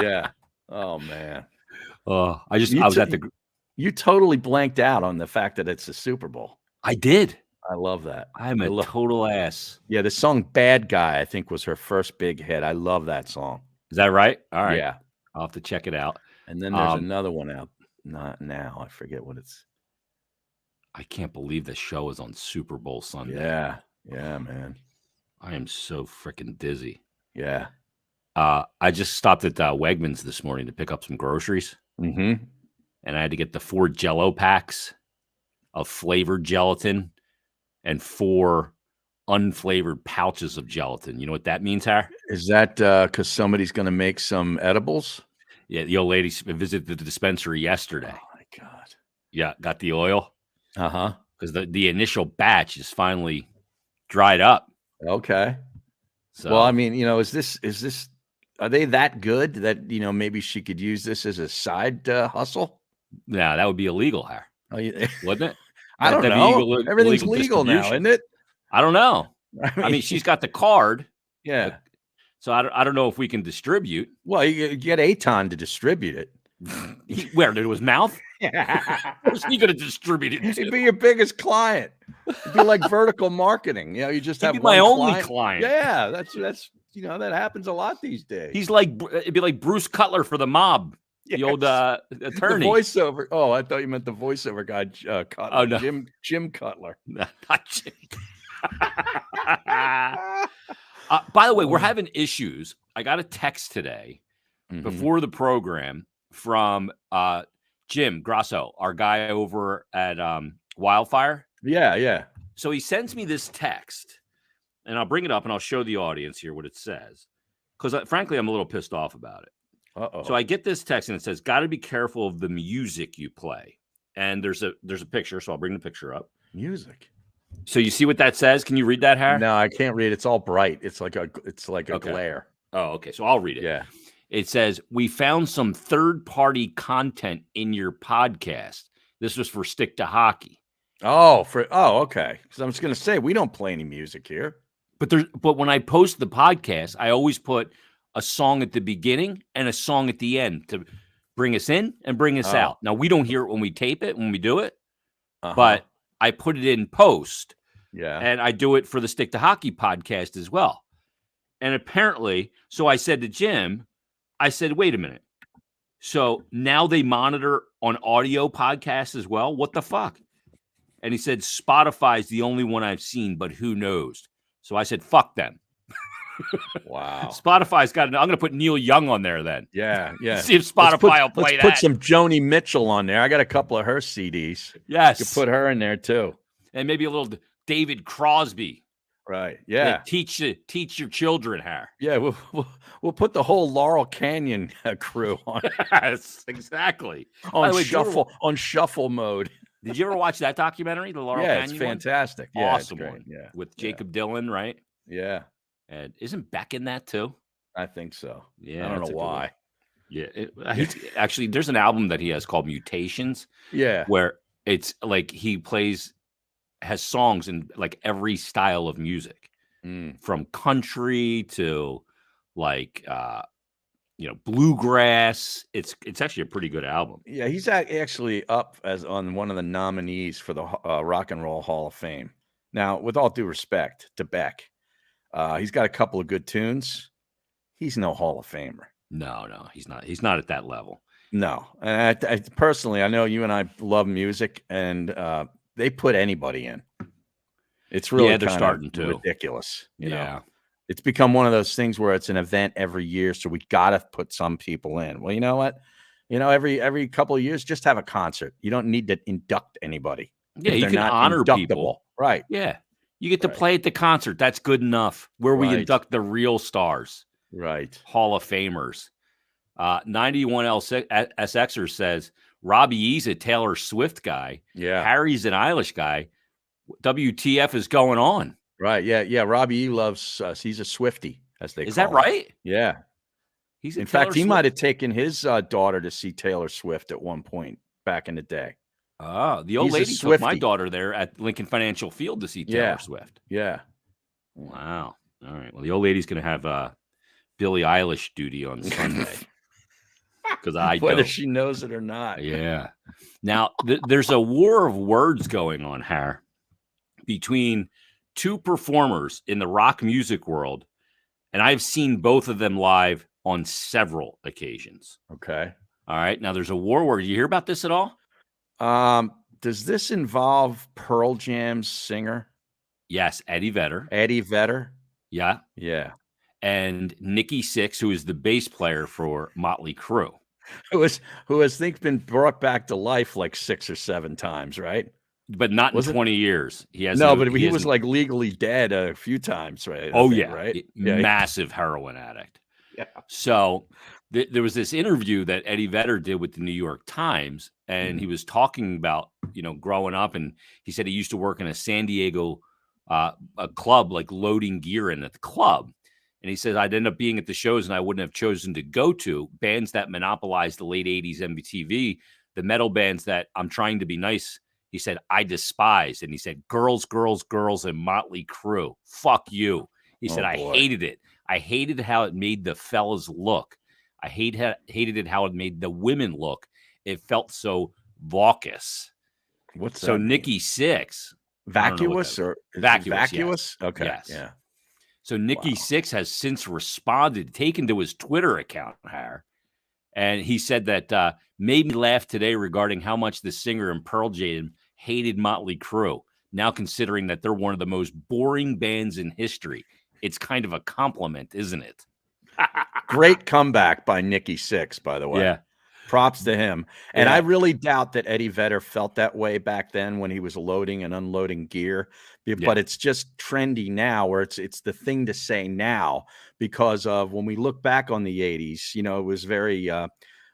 S2: Yeah. Oh man. You totally blanked out on the fact that it's the Super Bowl.
S1: I did.
S2: I love that.
S1: I'm a total ass.
S2: Yeah, the song "Bad Guy" I think was her first big hit. I love that song.
S1: Is that right? All right.
S2: Yeah,
S1: I'll have to check it out.
S2: And then there's another one out. Not now. I forget what it's.
S1: I can't believe the show is on Super Bowl Sunday.
S2: Yeah, man.
S1: I am so freaking dizzy.
S2: Yeah.
S1: I just stopped at Wegmans this morning to pick up some groceries.
S2: Mm-hmm.
S1: And I had to get the 4 Jell-O packs of flavored gelatin and 4 unflavored pouches of gelatin. You know what that means, Har?
S2: Is that because somebody's going to make some edibles?
S1: Yeah, the old lady visited the dispensary yesterday.
S2: Oh, my God.
S1: Yeah, got the oil.
S2: Uh-huh.
S1: Because the initial batch is finally dried up.
S2: Okay.
S1: So,
S2: well, I mean, is this, are they that good that, maybe she could use this as a side hustle?
S1: Yeah, that would be illegal, Har.
S2: Oh, yeah.
S1: Wouldn't it?
S2: I don't know. Everything's legal now, isn't it?
S1: I don't know. I mean, she's got the card.
S2: Yeah.
S1: So I don't know if we can distribute.
S2: Well, you get Aton to distribute it.
S1: Where? To his mouth? Where's he going to distribute it to?
S2: He'd be your biggest client. It'd be like vertical marketing. You just have
S1: my only client.
S2: Yeah, that's that happens a lot these days.
S1: It'd be like Bruce Cutler for the mob. Yes. The old attorney.
S2: The voiceover. Oh, I thought you meant the voiceover guy, Cutler. Oh, no. Jim Cutler.
S1: Not Jim. By the way, we're having issues. I got a text today before the program from Jim Grasso, our guy over at Wildfire.
S2: Yeah.
S1: So he sends me this text, and I'll bring it up and I'll show the audience here what it says. Because frankly, I'm a little pissed off about it.
S2: Uh-oh.
S1: So I get this text and it says, "Got to be careful of the music you play." And there's a picture, so I'll bring the picture up.
S2: Music.
S1: So you see what that says? Can you read that, Har?
S2: No, I can't read. It's all bright. It's like a glare.
S1: Oh, okay. So I'll read it.
S2: Yeah.
S1: It says, "We found some third-party content in your podcast." This was for Stick to Hockey.
S2: Okay. Because I was going to say we don't play any music here.
S1: But when I post the podcast, I always put a song at the beginning and a song at the end to bring us in and bring us out. Now, we don't hear it when we tape it, when we do it, but I put it in post.
S2: Yeah.
S1: And I do it for the Stick to Hockey podcast as well. And apparently, so I said to Jim, I said, wait a minute. So now they monitor on audio podcasts as well? What the fuck? And he said, Spotify's the only one I've seen, but who knows? So I said, fuck them.
S2: Wow.
S1: Spotify's got. I'm going to put Neil Young on there then.
S2: Yeah.
S1: See if Spotify will play that.
S2: Let's put some Joni Mitchell on there. I got a couple of her CDs.
S1: Yes.
S2: You could put her in there too.
S1: And maybe a little David Crosby.
S2: Right. Yeah.
S1: Teach your children, Har.
S2: Yeah. We'll put the whole Laurel Canyon crew on.
S1: Yes, exactly.
S2: On shuffle mode.
S1: Did you ever watch that documentary, the Laurel Canyon?
S2: Yeah, it's fantastic. Yeah,
S1: awesome one. Yeah. With Jacob Dylan, right?
S2: Yeah.
S1: And isn't Beck in that too?
S2: I think so.
S1: Yeah,
S2: I don't
S1: that's
S2: know
S1: a good one.
S2: why.
S1: Yeah, actually, there's an album that he has called Mutations,
S2: Yeah.
S1: where it's like has songs in like every style of music,
S2: Mm.
S1: from country to like bluegrass. It's actually a pretty good album.
S2: Yeah, he's actually up as on one of the nominees for the Rock and Roll Hall of Fame. Now, with all due respect to Beck, he's got a couple of good tunes. He's no Hall of Famer.
S1: No, he's not. He's not at that level.
S2: No, and I personally, I know you and I love music, and they put anybody in. It's really
S1: they're
S2: kind
S1: starting
S2: of
S1: to.
S2: ridiculous. You know,
S1: Yeah.
S2: it's become one of those things where it's an event every year, so we gotta put some people in. Well, you know what? Every couple of years, just have a concert. You don't need to induct anybody
S1: Yeah,
S2: if
S1: you
S2: they're
S1: can
S2: not
S1: honor
S2: inductable.
S1: people.
S2: Right.
S1: Yeah. You get to
S2: Right.
S1: play at the concert. That's good enough. Where we
S2: Right.
S1: induct the real stars,
S2: Right.
S1: Hall of Famers. 91 SXer says Robbie E's a Taylor Swift guy.
S2: Yeah.
S1: Harry's an Eilish guy. WTF is going on?
S2: Right. Yeah. Robbie E loves us. He's a Swiftie, as they
S1: Is
S2: call
S1: that
S2: him.
S1: right?
S2: Yeah.
S1: He's a
S2: In
S1: Taylor
S2: fact, he
S1: Swift.
S2: might have taken his daughter to see Taylor Swift at one point back in the day.
S1: The old
S2: He's a
S1: lady took my
S2: Swiftie.
S1: daughter there at Lincoln Financial Field to see Taylor Swift.
S2: Yeah.
S1: Wow. All right. Well, the old lady's going to have Billie Eilish duty on Sunday. Because
S2: whether she knows it or not.
S1: Yeah. Now, there's a war of words going on, Har, between two performers in the rock music world, and I've seen both of them live on several occasions.
S2: Okay.
S1: All right. Now, there's a war word. You hear about this at all?
S2: Does this involve Pearl Jam's singer?
S1: Yes, Eddie Vedder.
S2: Eddie Vedder?
S1: Yeah.
S2: Yeah.
S1: And Nikki Sixx, who is the bass player for Motley Crue.
S2: Who has been brought back to life like 6 or 7 times, right?
S1: But not in 20 years. He has
S2: he was like legally dead a few times, right?
S1: Right? Massive heroin addict.
S2: Yeah.
S1: So there was this interview that Eddie Vedder did with the New York Times, and he was talking about, growing up, and he said he used to work in a San Diego a club, like loading gear in at the club. And he says, I'd end up being at the shows and I wouldn't have chosen to go to bands that monopolized the late 80s MTV, the metal bands that I'm trying to be nice. He said, I despise. And he said, girls, and Motley Crue. Fuck you. He said, I hated it. I hated how it made the fellas look. I hated it how it made the women look. It felt so vacuous.
S2: What's
S1: so
S2: that
S1: Nikki Sixx?
S2: Vacuous or
S1: vacuous?
S2: Yes. Okay.
S1: Yes.
S2: Yeah.
S1: So Nikki Sixx has since responded, taken to his Twitter account, and he said that made me laugh today regarding how much the singer in Pearl Jam hated Motley Crue. Now considering that they're one of the most boring bands in history, it's kind of a compliment, isn't it?
S2: Great comeback by Nikki Sixx, by the way.
S1: Yeah.
S2: Props to him. And I really doubt that Eddie Vedder felt that way back then when he was loading and unloading gear. But it's just trendy now, where it's the thing to say now, because of when we look back on the 80s, it was very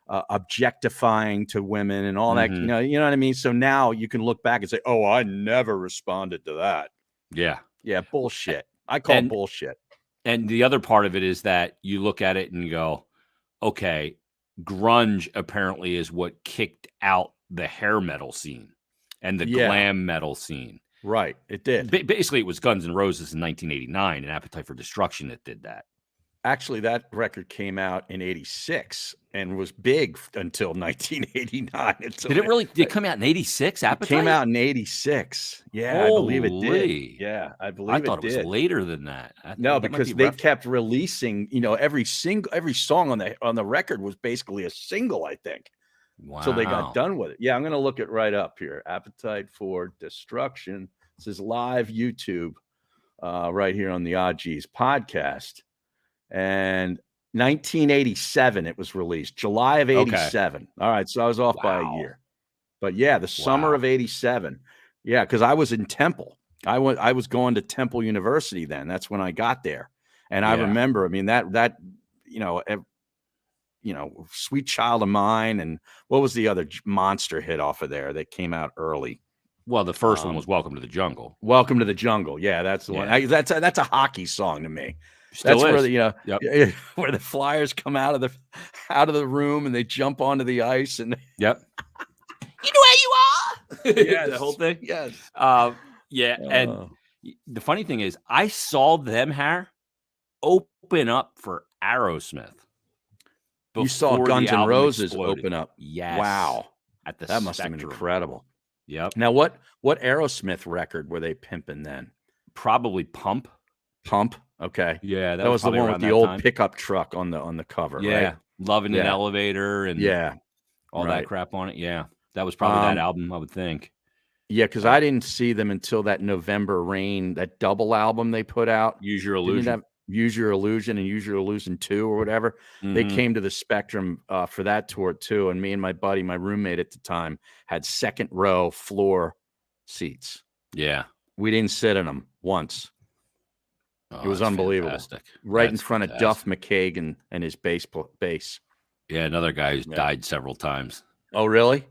S2: objectifying to women and all that, you know what I mean? So now you can look back and say, oh, I never responded to that.
S1: Yeah.
S2: Yeah. Bullshit. I call bullshit.
S1: And the other part of it is that you look at it and you go, okay, grunge apparently is what kicked out the hair metal scene and the glam metal scene.
S2: Right. It did.
S1: Basically, it was Guns N' Roses in 1989 and Appetite for Destruction that did that.
S2: Actually, that record came out in 86 and was big until 1989.
S1: Did it really? Did it come out in 86? Appetite?
S2: It came out in 86. Yeah, I believe it did. Yeah, I believe it did.
S1: I thought it was later than that.
S2: No, because they kept releasing, every song on the record was basically a single, I think.
S1: Wow.
S2: So they got done with it. Yeah, I'm going to look it right up here. Appetite for Destruction. This is live YouTube right here on the Odd G's podcast. And 1987 it was released, July of 87. Okay. All right, so I was off by a year. But yeah, the summer of 87. Yeah, because I was in Temple. I was going to Temple University then. That's when I got there. And I remember, I mean, that Sweet Child of Mine, and what was the other monster hit off of there that came out early?
S1: Well, the first one was Welcome to the Jungle.
S2: Welcome to the Jungle. Yeah, that's the one. That's a hockey song to me.
S1: Still
S2: That's where
S1: is.
S2: the
S1: Yep.
S2: where the Flyers come out of the room and they jump onto the ice and
S1: Yep. You know where you are.
S2: yes,
S1: The whole thing.
S2: yes.
S1: Yeah. And
S2: Oh.
S1: the funny thing is, I saw them open up for Aerosmith.
S2: You saw
S1: before
S2: Guns
S1: the
S2: N'
S1: album
S2: Roses
S1: exploded.
S2: open up.
S1: Yes.
S2: Wow.
S1: At the
S2: That must have been
S1: Spectrum.
S2: incredible.
S1: Yep.
S2: Now, what Aerosmith record were they pimping then?
S1: Probably Pump.
S2: Pump. Okay.
S1: Yeah,
S2: That was the
S1: probably
S2: one
S1: around
S2: with the
S1: that
S2: old
S1: time.
S2: pickup truck on the cover,
S1: Yeah.
S2: right?
S1: Loving an
S2: Yeah.
S1: Elevator and
S2: Yeah.
S1: all that
S2: Right.
S1: crap on it. Yeah. That was probably that album, I would think.
S2: Yeah, because I didn't see them until that November Rain, that double album they put out.
S1: Use Your
S2: Didn't it
S1: Illusion.
S2: have Use Your Illusion and Use Your Illusion 2 or whatever? They
S1: Mhm.
S2: came to the Spectrum for that tour too. And me and my buddy, my roommate at the time, had second row floor seats.
S1: Yeah.
S2: We didn't sit in them once.
S1: Oh,
S2: It was
S1: that's
S2: unbelievable.
S1: fantastic.
S2: Right
S1: That's
S2: in front of Duff McKagan and his bass.
S1: Yeah, another guy who's
S2: Yeah.
S1: died several times.
S2: Oh, really?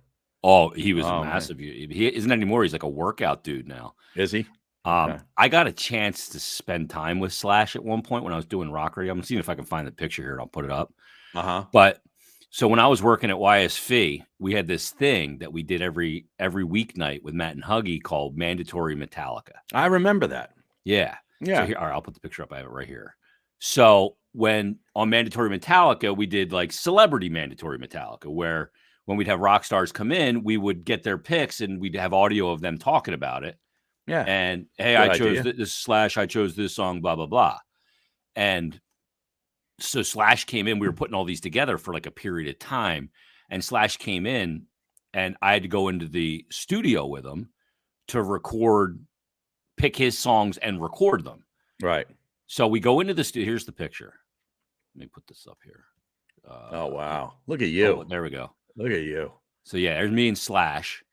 S1: Oh, he was
S2: Oh,
S1: massive. He isn't anymore. He's like a workout dude now.
S2: Is he? Okay.
S1: I got a chance to spend time with Slash at one point when I was doing rock radio. I'm seeing if I can find the picture here and I'll put it up. But so when I was working at YSF, we had this thing that we did every weeknight with Matt and Huggy called Mandatory Metallica.
S2: I remember that.
S1: Yeah.
S2: Yeah.
S1: So here, all right, I'll put the picture up. I have it right here. So when on Mandatory Metallica, we did like Celebrity Mandatory Metallica, where when we'd have rock stars come in, we would get their picks and we'd have audio of them talking about it.
S2: Yeah.
S1: And hey,
S2: Good
S1: I chose
S2: idea.
S1: this Slash, I chose this song, blah, blah, blah. And so Slash came in, we were putting all these together for like a period of time. And Slash came in and I had to go into the studio with him to pick his songs and record them.
S2: Right.
S1: So we go into the studio. Here's the picture. Let me put this up here.
S2: Oh, wow. Look at you.
S1: Oh, there we go.
S2: Look at you.
S1: So yeah, there's me and Slash.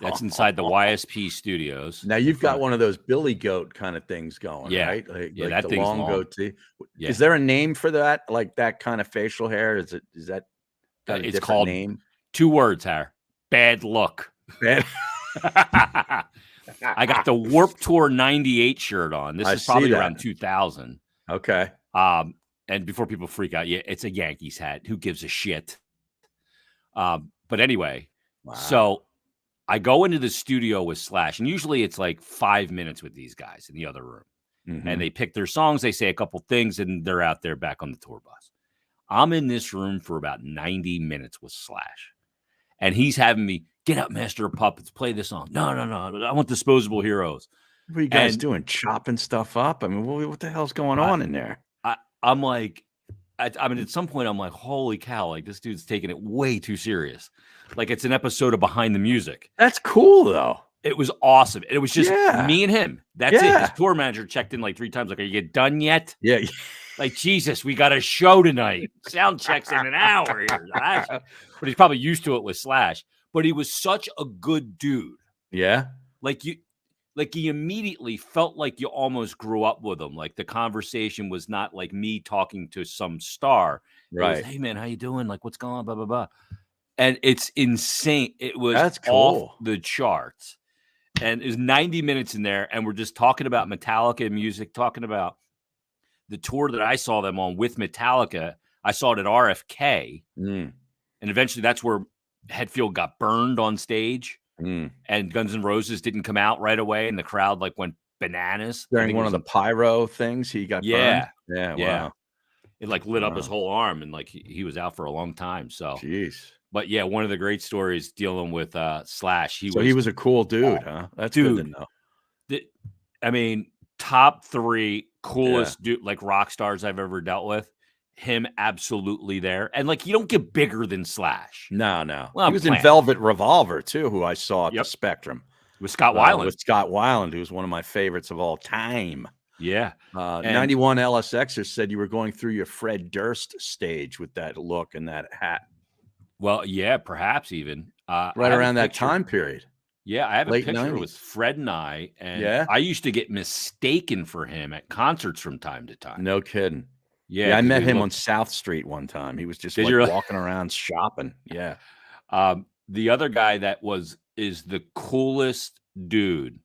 S1: That's inside the YSP studios.
S2: Now you've got one of those Billy Goat kind of things going,
S1: Yeah.
S2: right?
S1: Yeah,
S2: like
S1: that
S2: the
S1: thing's
S2: long
S1: long.
S2: goatee.
S1: Yeah.
S2: Is there a name for that? Like that kind of facial hair? Is that got a
S1: It's
S2: different
S1: called
S2: name?
S1: 2 words, Har. Bad luck.
S2: Bad-
S1: I got the Warped Tour 98 shirt on. This
S2: I
S1: is probably
S2: see that.
S1: around 2000.
S2: Okay.
S1: And before people freak out, yeah, it's a Yankees hat. Who gives a shit? But anyway,
S2: Wow.
S1: so I go into the studio with Slash, and usually it's like 5 minutes with these guys in the other room.
S2: Mhm.
S1: And they pick their songs, they say a couple things, and they're out there back on the tour bus. I'm in this room for about 90 minutes with Slash. And he's having me, get up, Master of Puppets, play this song. No, I want Disposable Heroes.
S2: What are you guys
S1: And-
S2: doing? Chopping stuff up? I mean, what the hell's going on in there?
S1: I'm like, I mean, at some point, I'm like, holy cow, like this dude's taking it way too serious. Like it's an episode of Behind the Music.
S2: That's cool, though.
S1: It was awesome. It was just
S2: Yeah.
S1: me and him. That's it.
S2: Yeah.
S1: His tour manager checked in like 3 times. Like, are you done yet?
S2: Yeah.
S1: Like, Jesus, we got a show tonight. Sound checks in an hour here. But he's probably used to it with Slash. But he was such a good dude.
S2: Yeah.
S1: Like you immediately felt like you almost grew up with him. Like the conversation was not like me talking to some star. It was,
S2: Right.
S1: hey man, how you doing? Like, what's going on? Blah, blah, blah. And it's insane. It was
S2: That's
S1: off
S2: cool.
S1: the charts. And it was 90 minutes in there. And we're just talking about Metallica and music, talking about the tour that I saw them on with Metallica. I saw it at RFK.
S2: Mm.
S1: And eventually that's where Hetfield got burned on stage.
S2: Mm.
S1: And Guns N' Roses didn't come out right away. And the crowd like went bananas. I
S2: During
S1: think it
S2: one
S1: was
S2: of the pyro things, he got
S1: Yeah.
S2: burned? Yeah.
S1: Yeah.
S2: Wow.
S1: It like lit up his
S2: Wow.
S1: whole arm and like he was out for a long time. So,
S2: Jeez.
S1: but yeah, one of the great stories dealing with Slash.
S2: He was a cool dude, huh? That's good to
S1: Dude.
S2: know.
S1: I mean, top 3 coolest dude, like rock stars I've ever dealt with. Him absolutely there. And like, you don't get bigger than Slash.
S2: No.
S1: Well,
S2: he was in
S1: Plant.
S2: Velvet Revolver too, who I saw at
S1: Yep.
S2: the Spectrum.
S1: With Scott Weiland.
S2: With Scott Weiland, who's one of my favorites of all time.
S1: Yeah.
S2: 91 LSXer said you were going through your Fred Durst stage with that look and that hat.
S1: Well, yeah, perhaps even.
S2: Right
S1: I have a
S2: around that
S1: picture-
S2: time period.
S1: Yeah, I have
S2: Late
S1: a picture
S2: 90s.
S1: with Fred and I. And
S2: Yeah?
S1: I used to get mistaken for him at concerts from time to time.
S2: No kidding.
S1: Yeah,
S2: I
S1: 'cause
S2: met
S1: we
S2: him on
S1: looked-
S2: South Street one time. He was just
S1: Did
S2: like
S1: you really?
S2: walking around shopping. Yeah.
S1: The other guy that is the coolest dude,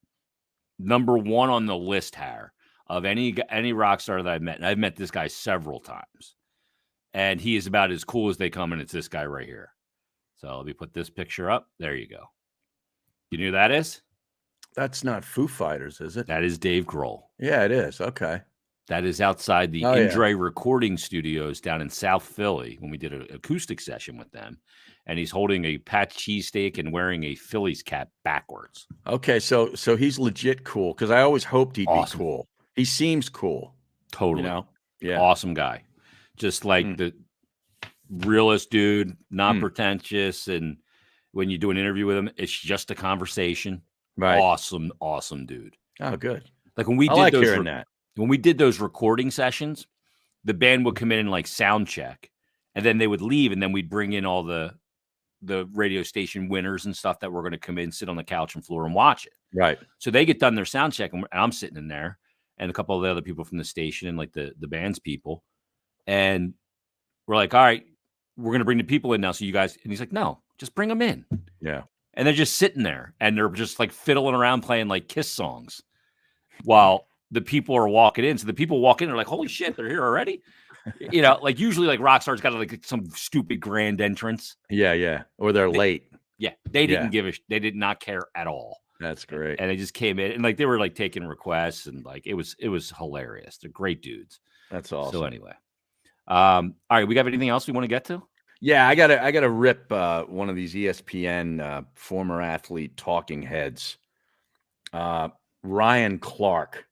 S1: number 1 on the list, Har. of any rock star that I've met. And I've met this guy several times. And he is about as cool as they come, and it's this guy right here. So let me put this picture up. There you go. You know who that is?
S2: That's not Foo Fighters, is it?
S1: That is Dave Grohl.
S2: Yeah, it is. Okay.
S1: That is outside the Indre Recording Studios down in South Philly when we did an acoustic session with them. And he's holding a Pat's cheesesteak and wearing a Phillies cap backwards.
S2: Okay, so he's legit cool because I always hoped he'd be cool. He seems cool.
S1: Totally.
S2: You know? Yeah.
S1: Awesome guy. Just like the realest dude, not pretentious. And when you do an interview with him, it's just a conversation.
S2: Right.
S1: Awesome, awesome dude.
S2: Oh, good.
S1: Like when we
S2: I
S1: did
S2: like
S1: those
S2: hearing that.
S1: When we did those recording sessions, the band would come in and like sound check, and then they would leave, and then we'd bring in all the radio station winners and stuff that were going to come in, sit on the couch and floor and watch it.
S2: Right.
S1: So they get done their sound check, and I'm sitting in there, and a couple of the other people from the station and like the band's people, and we're like, all right, we're going to bring the people in now. So you guys, and he's like, no, just bring them in.
S2: Yeah.
S1: And they're just sitting there, and they're just like fiddling around playing like Kiss songs while the people are walking in. So the people walk in, they're like, holy shit, they're here already. You know, like usually like rock stars got like some stupid grand entrance.
S2: Yeah. Yeah. Or they're late.
S1: Yeah. They didn't they did not care at all.
S2: That's great.
S1: And they just came in and like, they were like taking requests and like, it was hilarious. They're great dudes.
S2: That's awesome.
S1: So anyway, all right. We got anything else we want to get to?
S2: Yeah. I gotta rip one of these ESPN former athlete talking heads, Ryan Clark,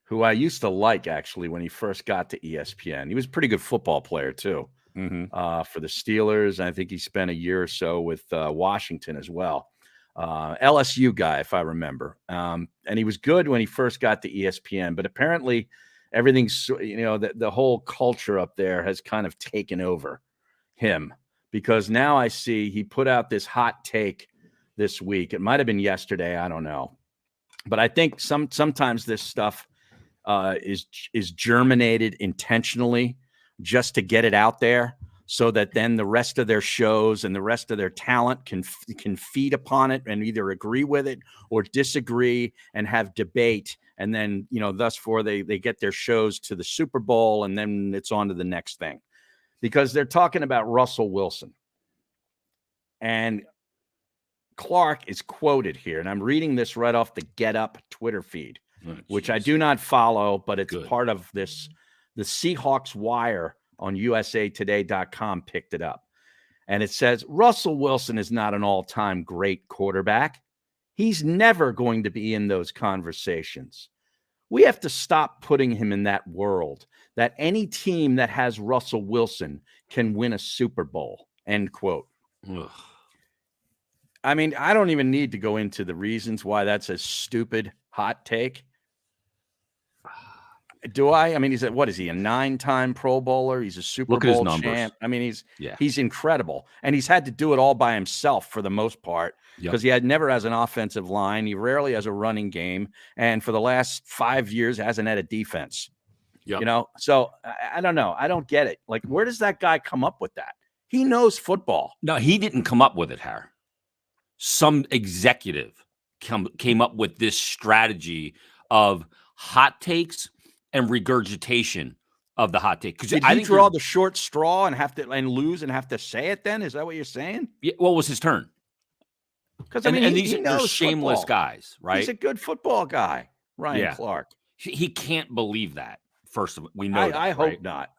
S2: who I used to like actually when he first got to ESPN. He was a pretty good football player too, for the Steelers. I think he spent a year or so with Washington as well. LSU guy, if I remember. And he was good when he first got to ESPN, but apparently everything's, the whole culture up there has kind of taken over him, because now I see he put out this hot take this week. It might have been yesterday. I don't know. But I think sometimes this stuff is germinated intentionally just to get it out there, so that then the rest of their shows and the rest of their talent can feed upon it and either agree with it or disagree and have debate. And then, thus for they get their shows to the Super Bowl, and then it's on to the next thing, because they're talking about Russell Wilson. And Clark is quoted here, and I'm reading this right off the Get Up Twitter feed, which I do not follow, but it's part of this. The Seahawks Wire on usatoday.com picked it up. And it says, Russell Wilson is not an all-time great quarterback. He's never going to be in those conversations. We have to stop putting him in that world that any team that has Russell Wilson can win a Super Bowl, end quote.
S1: Ugh.
S2: I mean, I don't even need to go into the reasons why that's a stupid hot take. Do I? I mean, is he a 9-time Pro Bowler? He's a Super Bowl champ. I mean, he's incredible. And he's had to do it all by himself for the most part, because he never has an offensive line. He rarely has a running game. And for the last 5 years, hasn't had a defense. Yep. So I don't know. I don't get it. Like, where does that guy come up with that? He knows football.
S1: No, he didn't come up with it, Harry. Some executive came up with this strategy of hot takes and regurgitation of the hot take.
S2: Did he draw the short straw and lose and have to say it then? Is that what you're saying?
S1: Yeah, what was his turn?
S2: Because these
S1: are shameless
S2: football
S1: guys, right?
S2: He's a good football guy, Ryan Clark.
S1: He can't believe that. First of all, we know that,
S2: I hope
S1: right?
S2: not.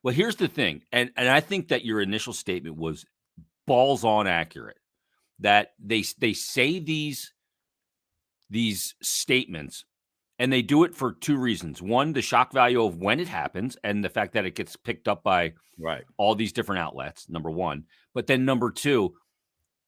S1: Well, here's the thing, and I think that your initial statement was balls on accurate. That they say these statements, and they do it for two reasons. One, the shock value of when it happens, and the fact that it gets picked up by all these different outlets, number one. But then number two,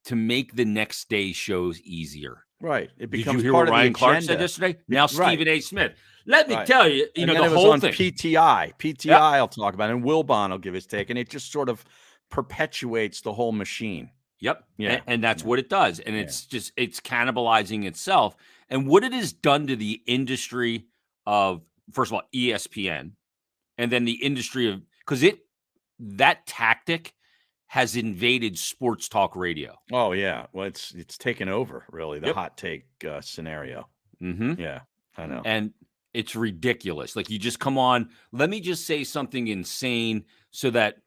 S1: to make the next day shows easier.
S2: Right. It becomes
S1: Did you hear
S2: part
S1: what
S2: of
S1: Ryan
S2: the
S1: Clark
S2: agenda.
S1: said yesterday? Now Stephen A. Smith. Let me tell you,
S2: and
S1: the
S2: then it was
S1: whole
S2: on
S1: thing.
S2: PTI. PTI will talk about it, and Wilbon will give his take, and it just sort of perpetuates the whole machine.
S1: Yep. Yeah. And that's what it does. And it's cannibalizing itself. And what it has done to the industry of, first of all, ESPN, and then the industry of, because that tactic has invaded sports talk radio.
S2: Oh, yeah. Well, it's taken over, really, the hot take scenario.
S1: Mm-hmm.
S2: Yeah, I know.
S1: And It's ridiculous. Like, you just come on, let me just say something insane so that,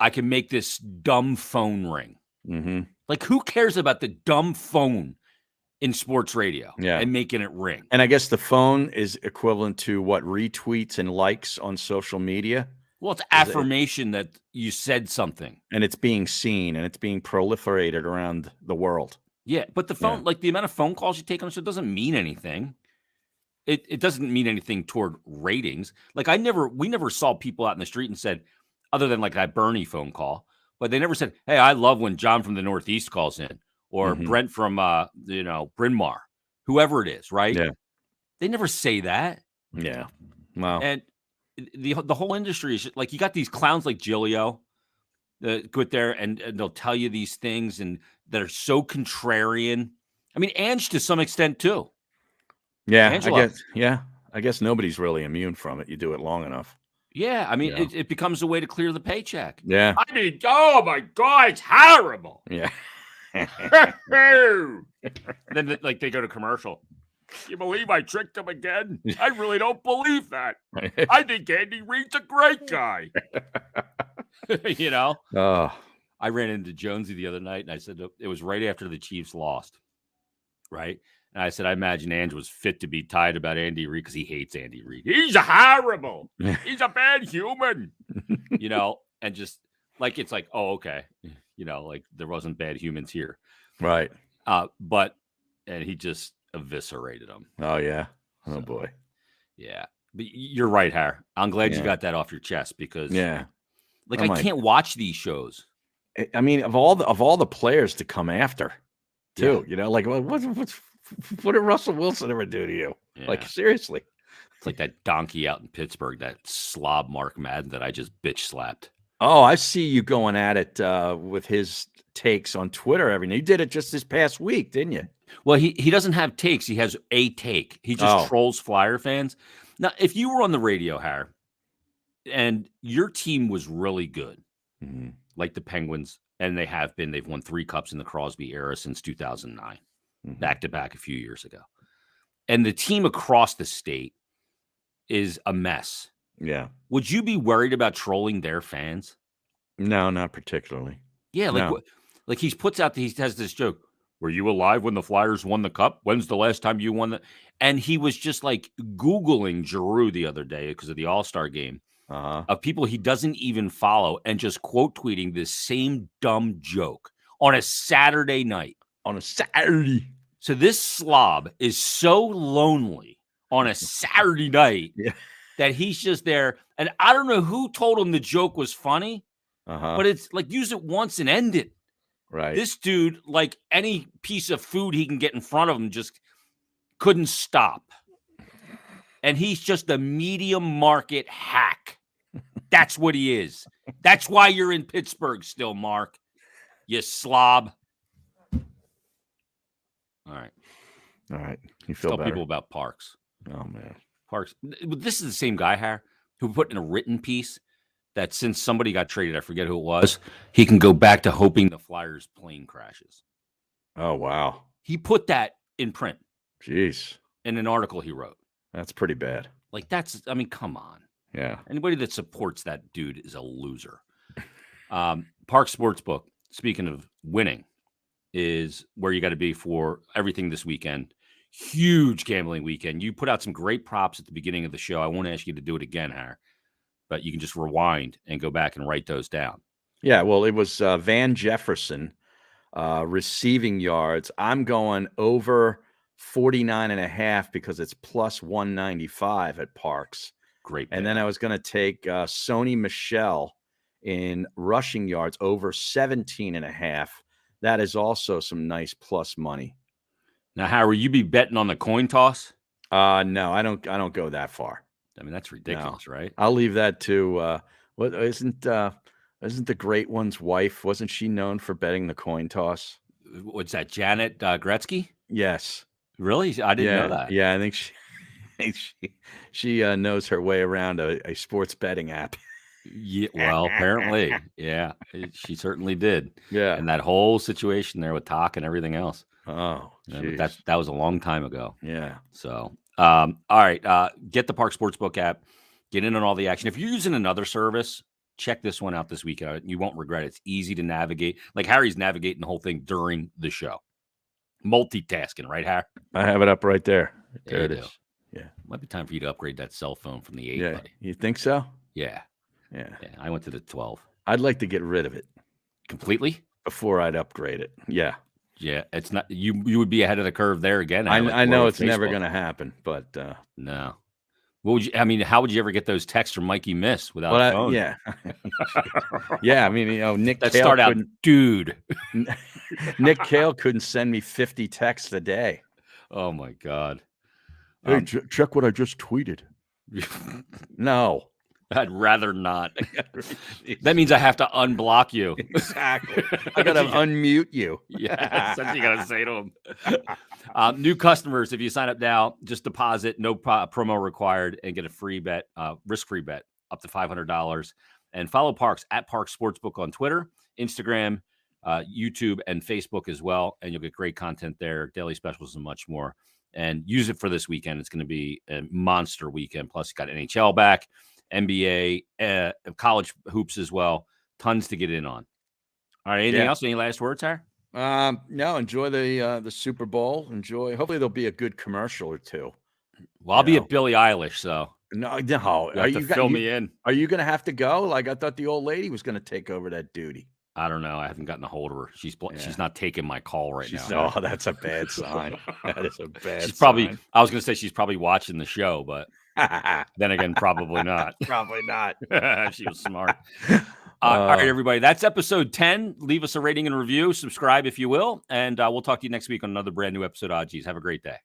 S1: I can make this dumb phone ring.
S2: Mm-hmm.
S1: Like, who cares about the dumb phone in sports radio and making it ring?
S2: And I guess the phone is equivalent to what, retweets and likes on social media?
S1: Well, it's affirmation that you said something.
S2: And it's being seen and it's being proliferated around the world.
S1: Yeah, but the phone, like the amount of phone calls you take on the show doesn't mean anything. It doesn't mean anything toward ratings. Like, we never saw people out in the street and said, other than like that Bernie phone call, but they never said, "Hey, I love when John from the Northeast calls in," or Brent from Bryn Mawr, whoever it is, right?
S2: Yeah.
S1: They never say that.
S2: Yeah. Wow.
S1: And the whole industry is like, you got these clowns like Giglio that go there and they'll tell you these things and that are so contrarian. I mean, Ange to some extent too.
S2: Yeah,
S1: Angela.
S2: I guess nobody's really immune from it. You do it long enough.
S1: Yeah, I mean, it becomes a way to clear the paycheck.
S2: Yeah.
S1: I mean, oh my God, it's horrible.
S2: Yeah.
S1: Then they go to commercial. You believe I tricked him again? I really don't believe that. I think Andy Reid's a great guy.
S2: Oh.
S1: I ran into Jonesy the other night, and I said it was right after the Chiefs lost, right? And I said, I imagine Ange was fit to be tied about Andy Reid because he hates Andy Reid. He's horrible. He's a bad human. And just like, it's like, oh, okay. Like there wasn't bad humans here.
S2: Right.
S1: And he just eviscerated him.
S2: Oh, yeah. Oh, boy.
S1: Yeah. But you're right, Har. I'm glad you got that off your chest because I can't watch these shows.
S2: I mean, of all the players to come after, too, like what did Russell Wilson ever do to you? Yeah. Like, seriously.
S1: It's like that donkey out in Pittsburgh, that slob Mark Madden that I just bitch slapped.
S2: Oh, I see you going at it with his takes on Twitter every night. You did it just this past week, didn't you?
S1: Well, he doesn't have takes. He has a take. He just trolls Flyer fans. Now, if you were on the radio, Har, and your team was really good, like the Penguins, and they've won 3 cups in the Crosby era since 2009. Back-to-back a few years ago. And the team across the state is a mess.
S2: Yeah.
S1: Would you be worried about trolling their fans?
S2: No, not particularly.
S1: Yeah, like he has this joke. Were you alive when the Flyers won the cup? When's the last time you won And he was just like Googling Giroux the other day because of the All-Star game of people he doesn't even follow and just quote tweeting this same dumb joke on a Saturday night.
S2: On a Saturday.
S1: So this slob is so lonely on a Saturday night that he's just there. And I don't know who told him the joke was funny, but it's like, use it once and end it.
S2: Right.
S1: This dude, like any piece of food he can get in front of him, just couldn't stop. And he's just a medium market hack. That's what he is. That's why you're in Pittsburgh still, Mark. You slob. All right.
S2: You feel
S1: Tell
S2: better?
S1: people about Parx.
S2: Oh, man.
S1: Parx. This is the same guy, Har, who put in a written piece that since somebody got traded, I forget who it was, he can go back to hoping the Flyers plane crashes.
S2: Oh, wow.
S1: He put that in print.
S2: Jeez.
S1: In an article he wrote.
S2: That's pretty bad.
S1: Like, come on.
S2: Yeah.
S1: Anybody that supports that dude is a loser. Parx Sportsbook, speaking of winning, is where you got to be for everything this weekend. Huge gambling weekend. You put out some great props at the beginning of the show. I won't ask you to do it again, Har, but you can just rewind and go back and write those down. Yeah,
S2: well, it was Van Jefferson receiving yards. I'm going over 49.5 because it's plus 195 at Parx.
S1: Great.
S2: And then I was going to take Sony Michel in rushing yards over 17.5. That is also some nice plus money.
S1: Now, how will you be betting on the coin toss?
S2: No, I don't go that far.
S1: I mean, that's ridiculous, right?
S2: I'll leave that to what isn't the great one's wife? Wasn't she known for betting the coin toss?
S1: What's that, Janet Gretzky?
S2: Yes.
S1: Really? I didn't know that.
S2: Yeah, I think she knows her way around a sports betting app.
S1: Yeah, well, apparently, yeah, she certainly did.
S2: Yeah,
S1: and that whole situation there with Talk and everything else.
S2: Oh,
S1: that was a long time ago.
S2: Yeah.
S1: So, All right. Get the Parx Sportsbook app. Get in on all the action. If you're using another service, check this one out this week. You won't regret it. It's easy to navigate. Like Harry's navigating the whole thing during the show. Multitasking, right, Harry?
S2: I have it up right there.
S1: There
S2: it
S1: you go.
S2: is. Yeah.
S1: Might be time for you to upgrade that cell phone from the 8,
S2: Yeah.
S1: buddy.
S2: You think so?
S1: Yeah.
S2: Yeah.
S1: I went to the 12.
S2: I'd like to get rid of it
S1: Completely?
S2: before I'd upgrade it. Yeah.
S1: Yeah. It's not you would be ahead of the curve there again.
S2: I know it's never going to happen, but
S1: no. What would you? I mean, how would you ever get those texts from Mikey Miss without a phone?
S2: Yeah. Yeah. I mean, Nick
S1: That
S2: Cale
S1: start out, dude.
S2: Nick Cale couldn't send me 50 texts a day.
S1: Oh my God.
S2: Hey, check what I just tweeted. No.
S1: I'd rather not. That means I have to unblock you.
S2: Exactly. I got to unmute you.
S1: Yeah, that's what you got to say to them. New customers, if you sign up now, just deposit, no promo required, and get a free bet, risk-free bet up to $500. And follow Parx at Parx Sportsbook on Twitter, Instagram, YouTube, and Facebook as well. And you'll get great content there, daily specials, and much more. And use it for this weekend. It's going to be a monster weekend. Plus, you got NHL back, NBA, college hoops as well. Tons to get in on. All right. Anything else? Any last words, Harry?
S2: No. Enjoy the Super Bowl. Hopefully there'll be a good commercial or two.
S1: Well, I'll be at Billie Eilish, so
S2: no.
S1: You have to fill me in.
S2: Are you going to have to go? Like I thought the old lady was going to take over that duty.
S1: I don't know. I haven't gotten a hold of her. She's not taking my call right now.
S2: No, that's a bad sign. That is a bad.
S1: She's probably. I was going to say she's probably watching the show, but then again, probably not.
S2: Probably not.
S1: She was smart. All right, everybody. That's episode 10. Leave us a rating and review. Subscribe if you will, and we'll talk to you next week on another brand new episode of Odds. Have a great day.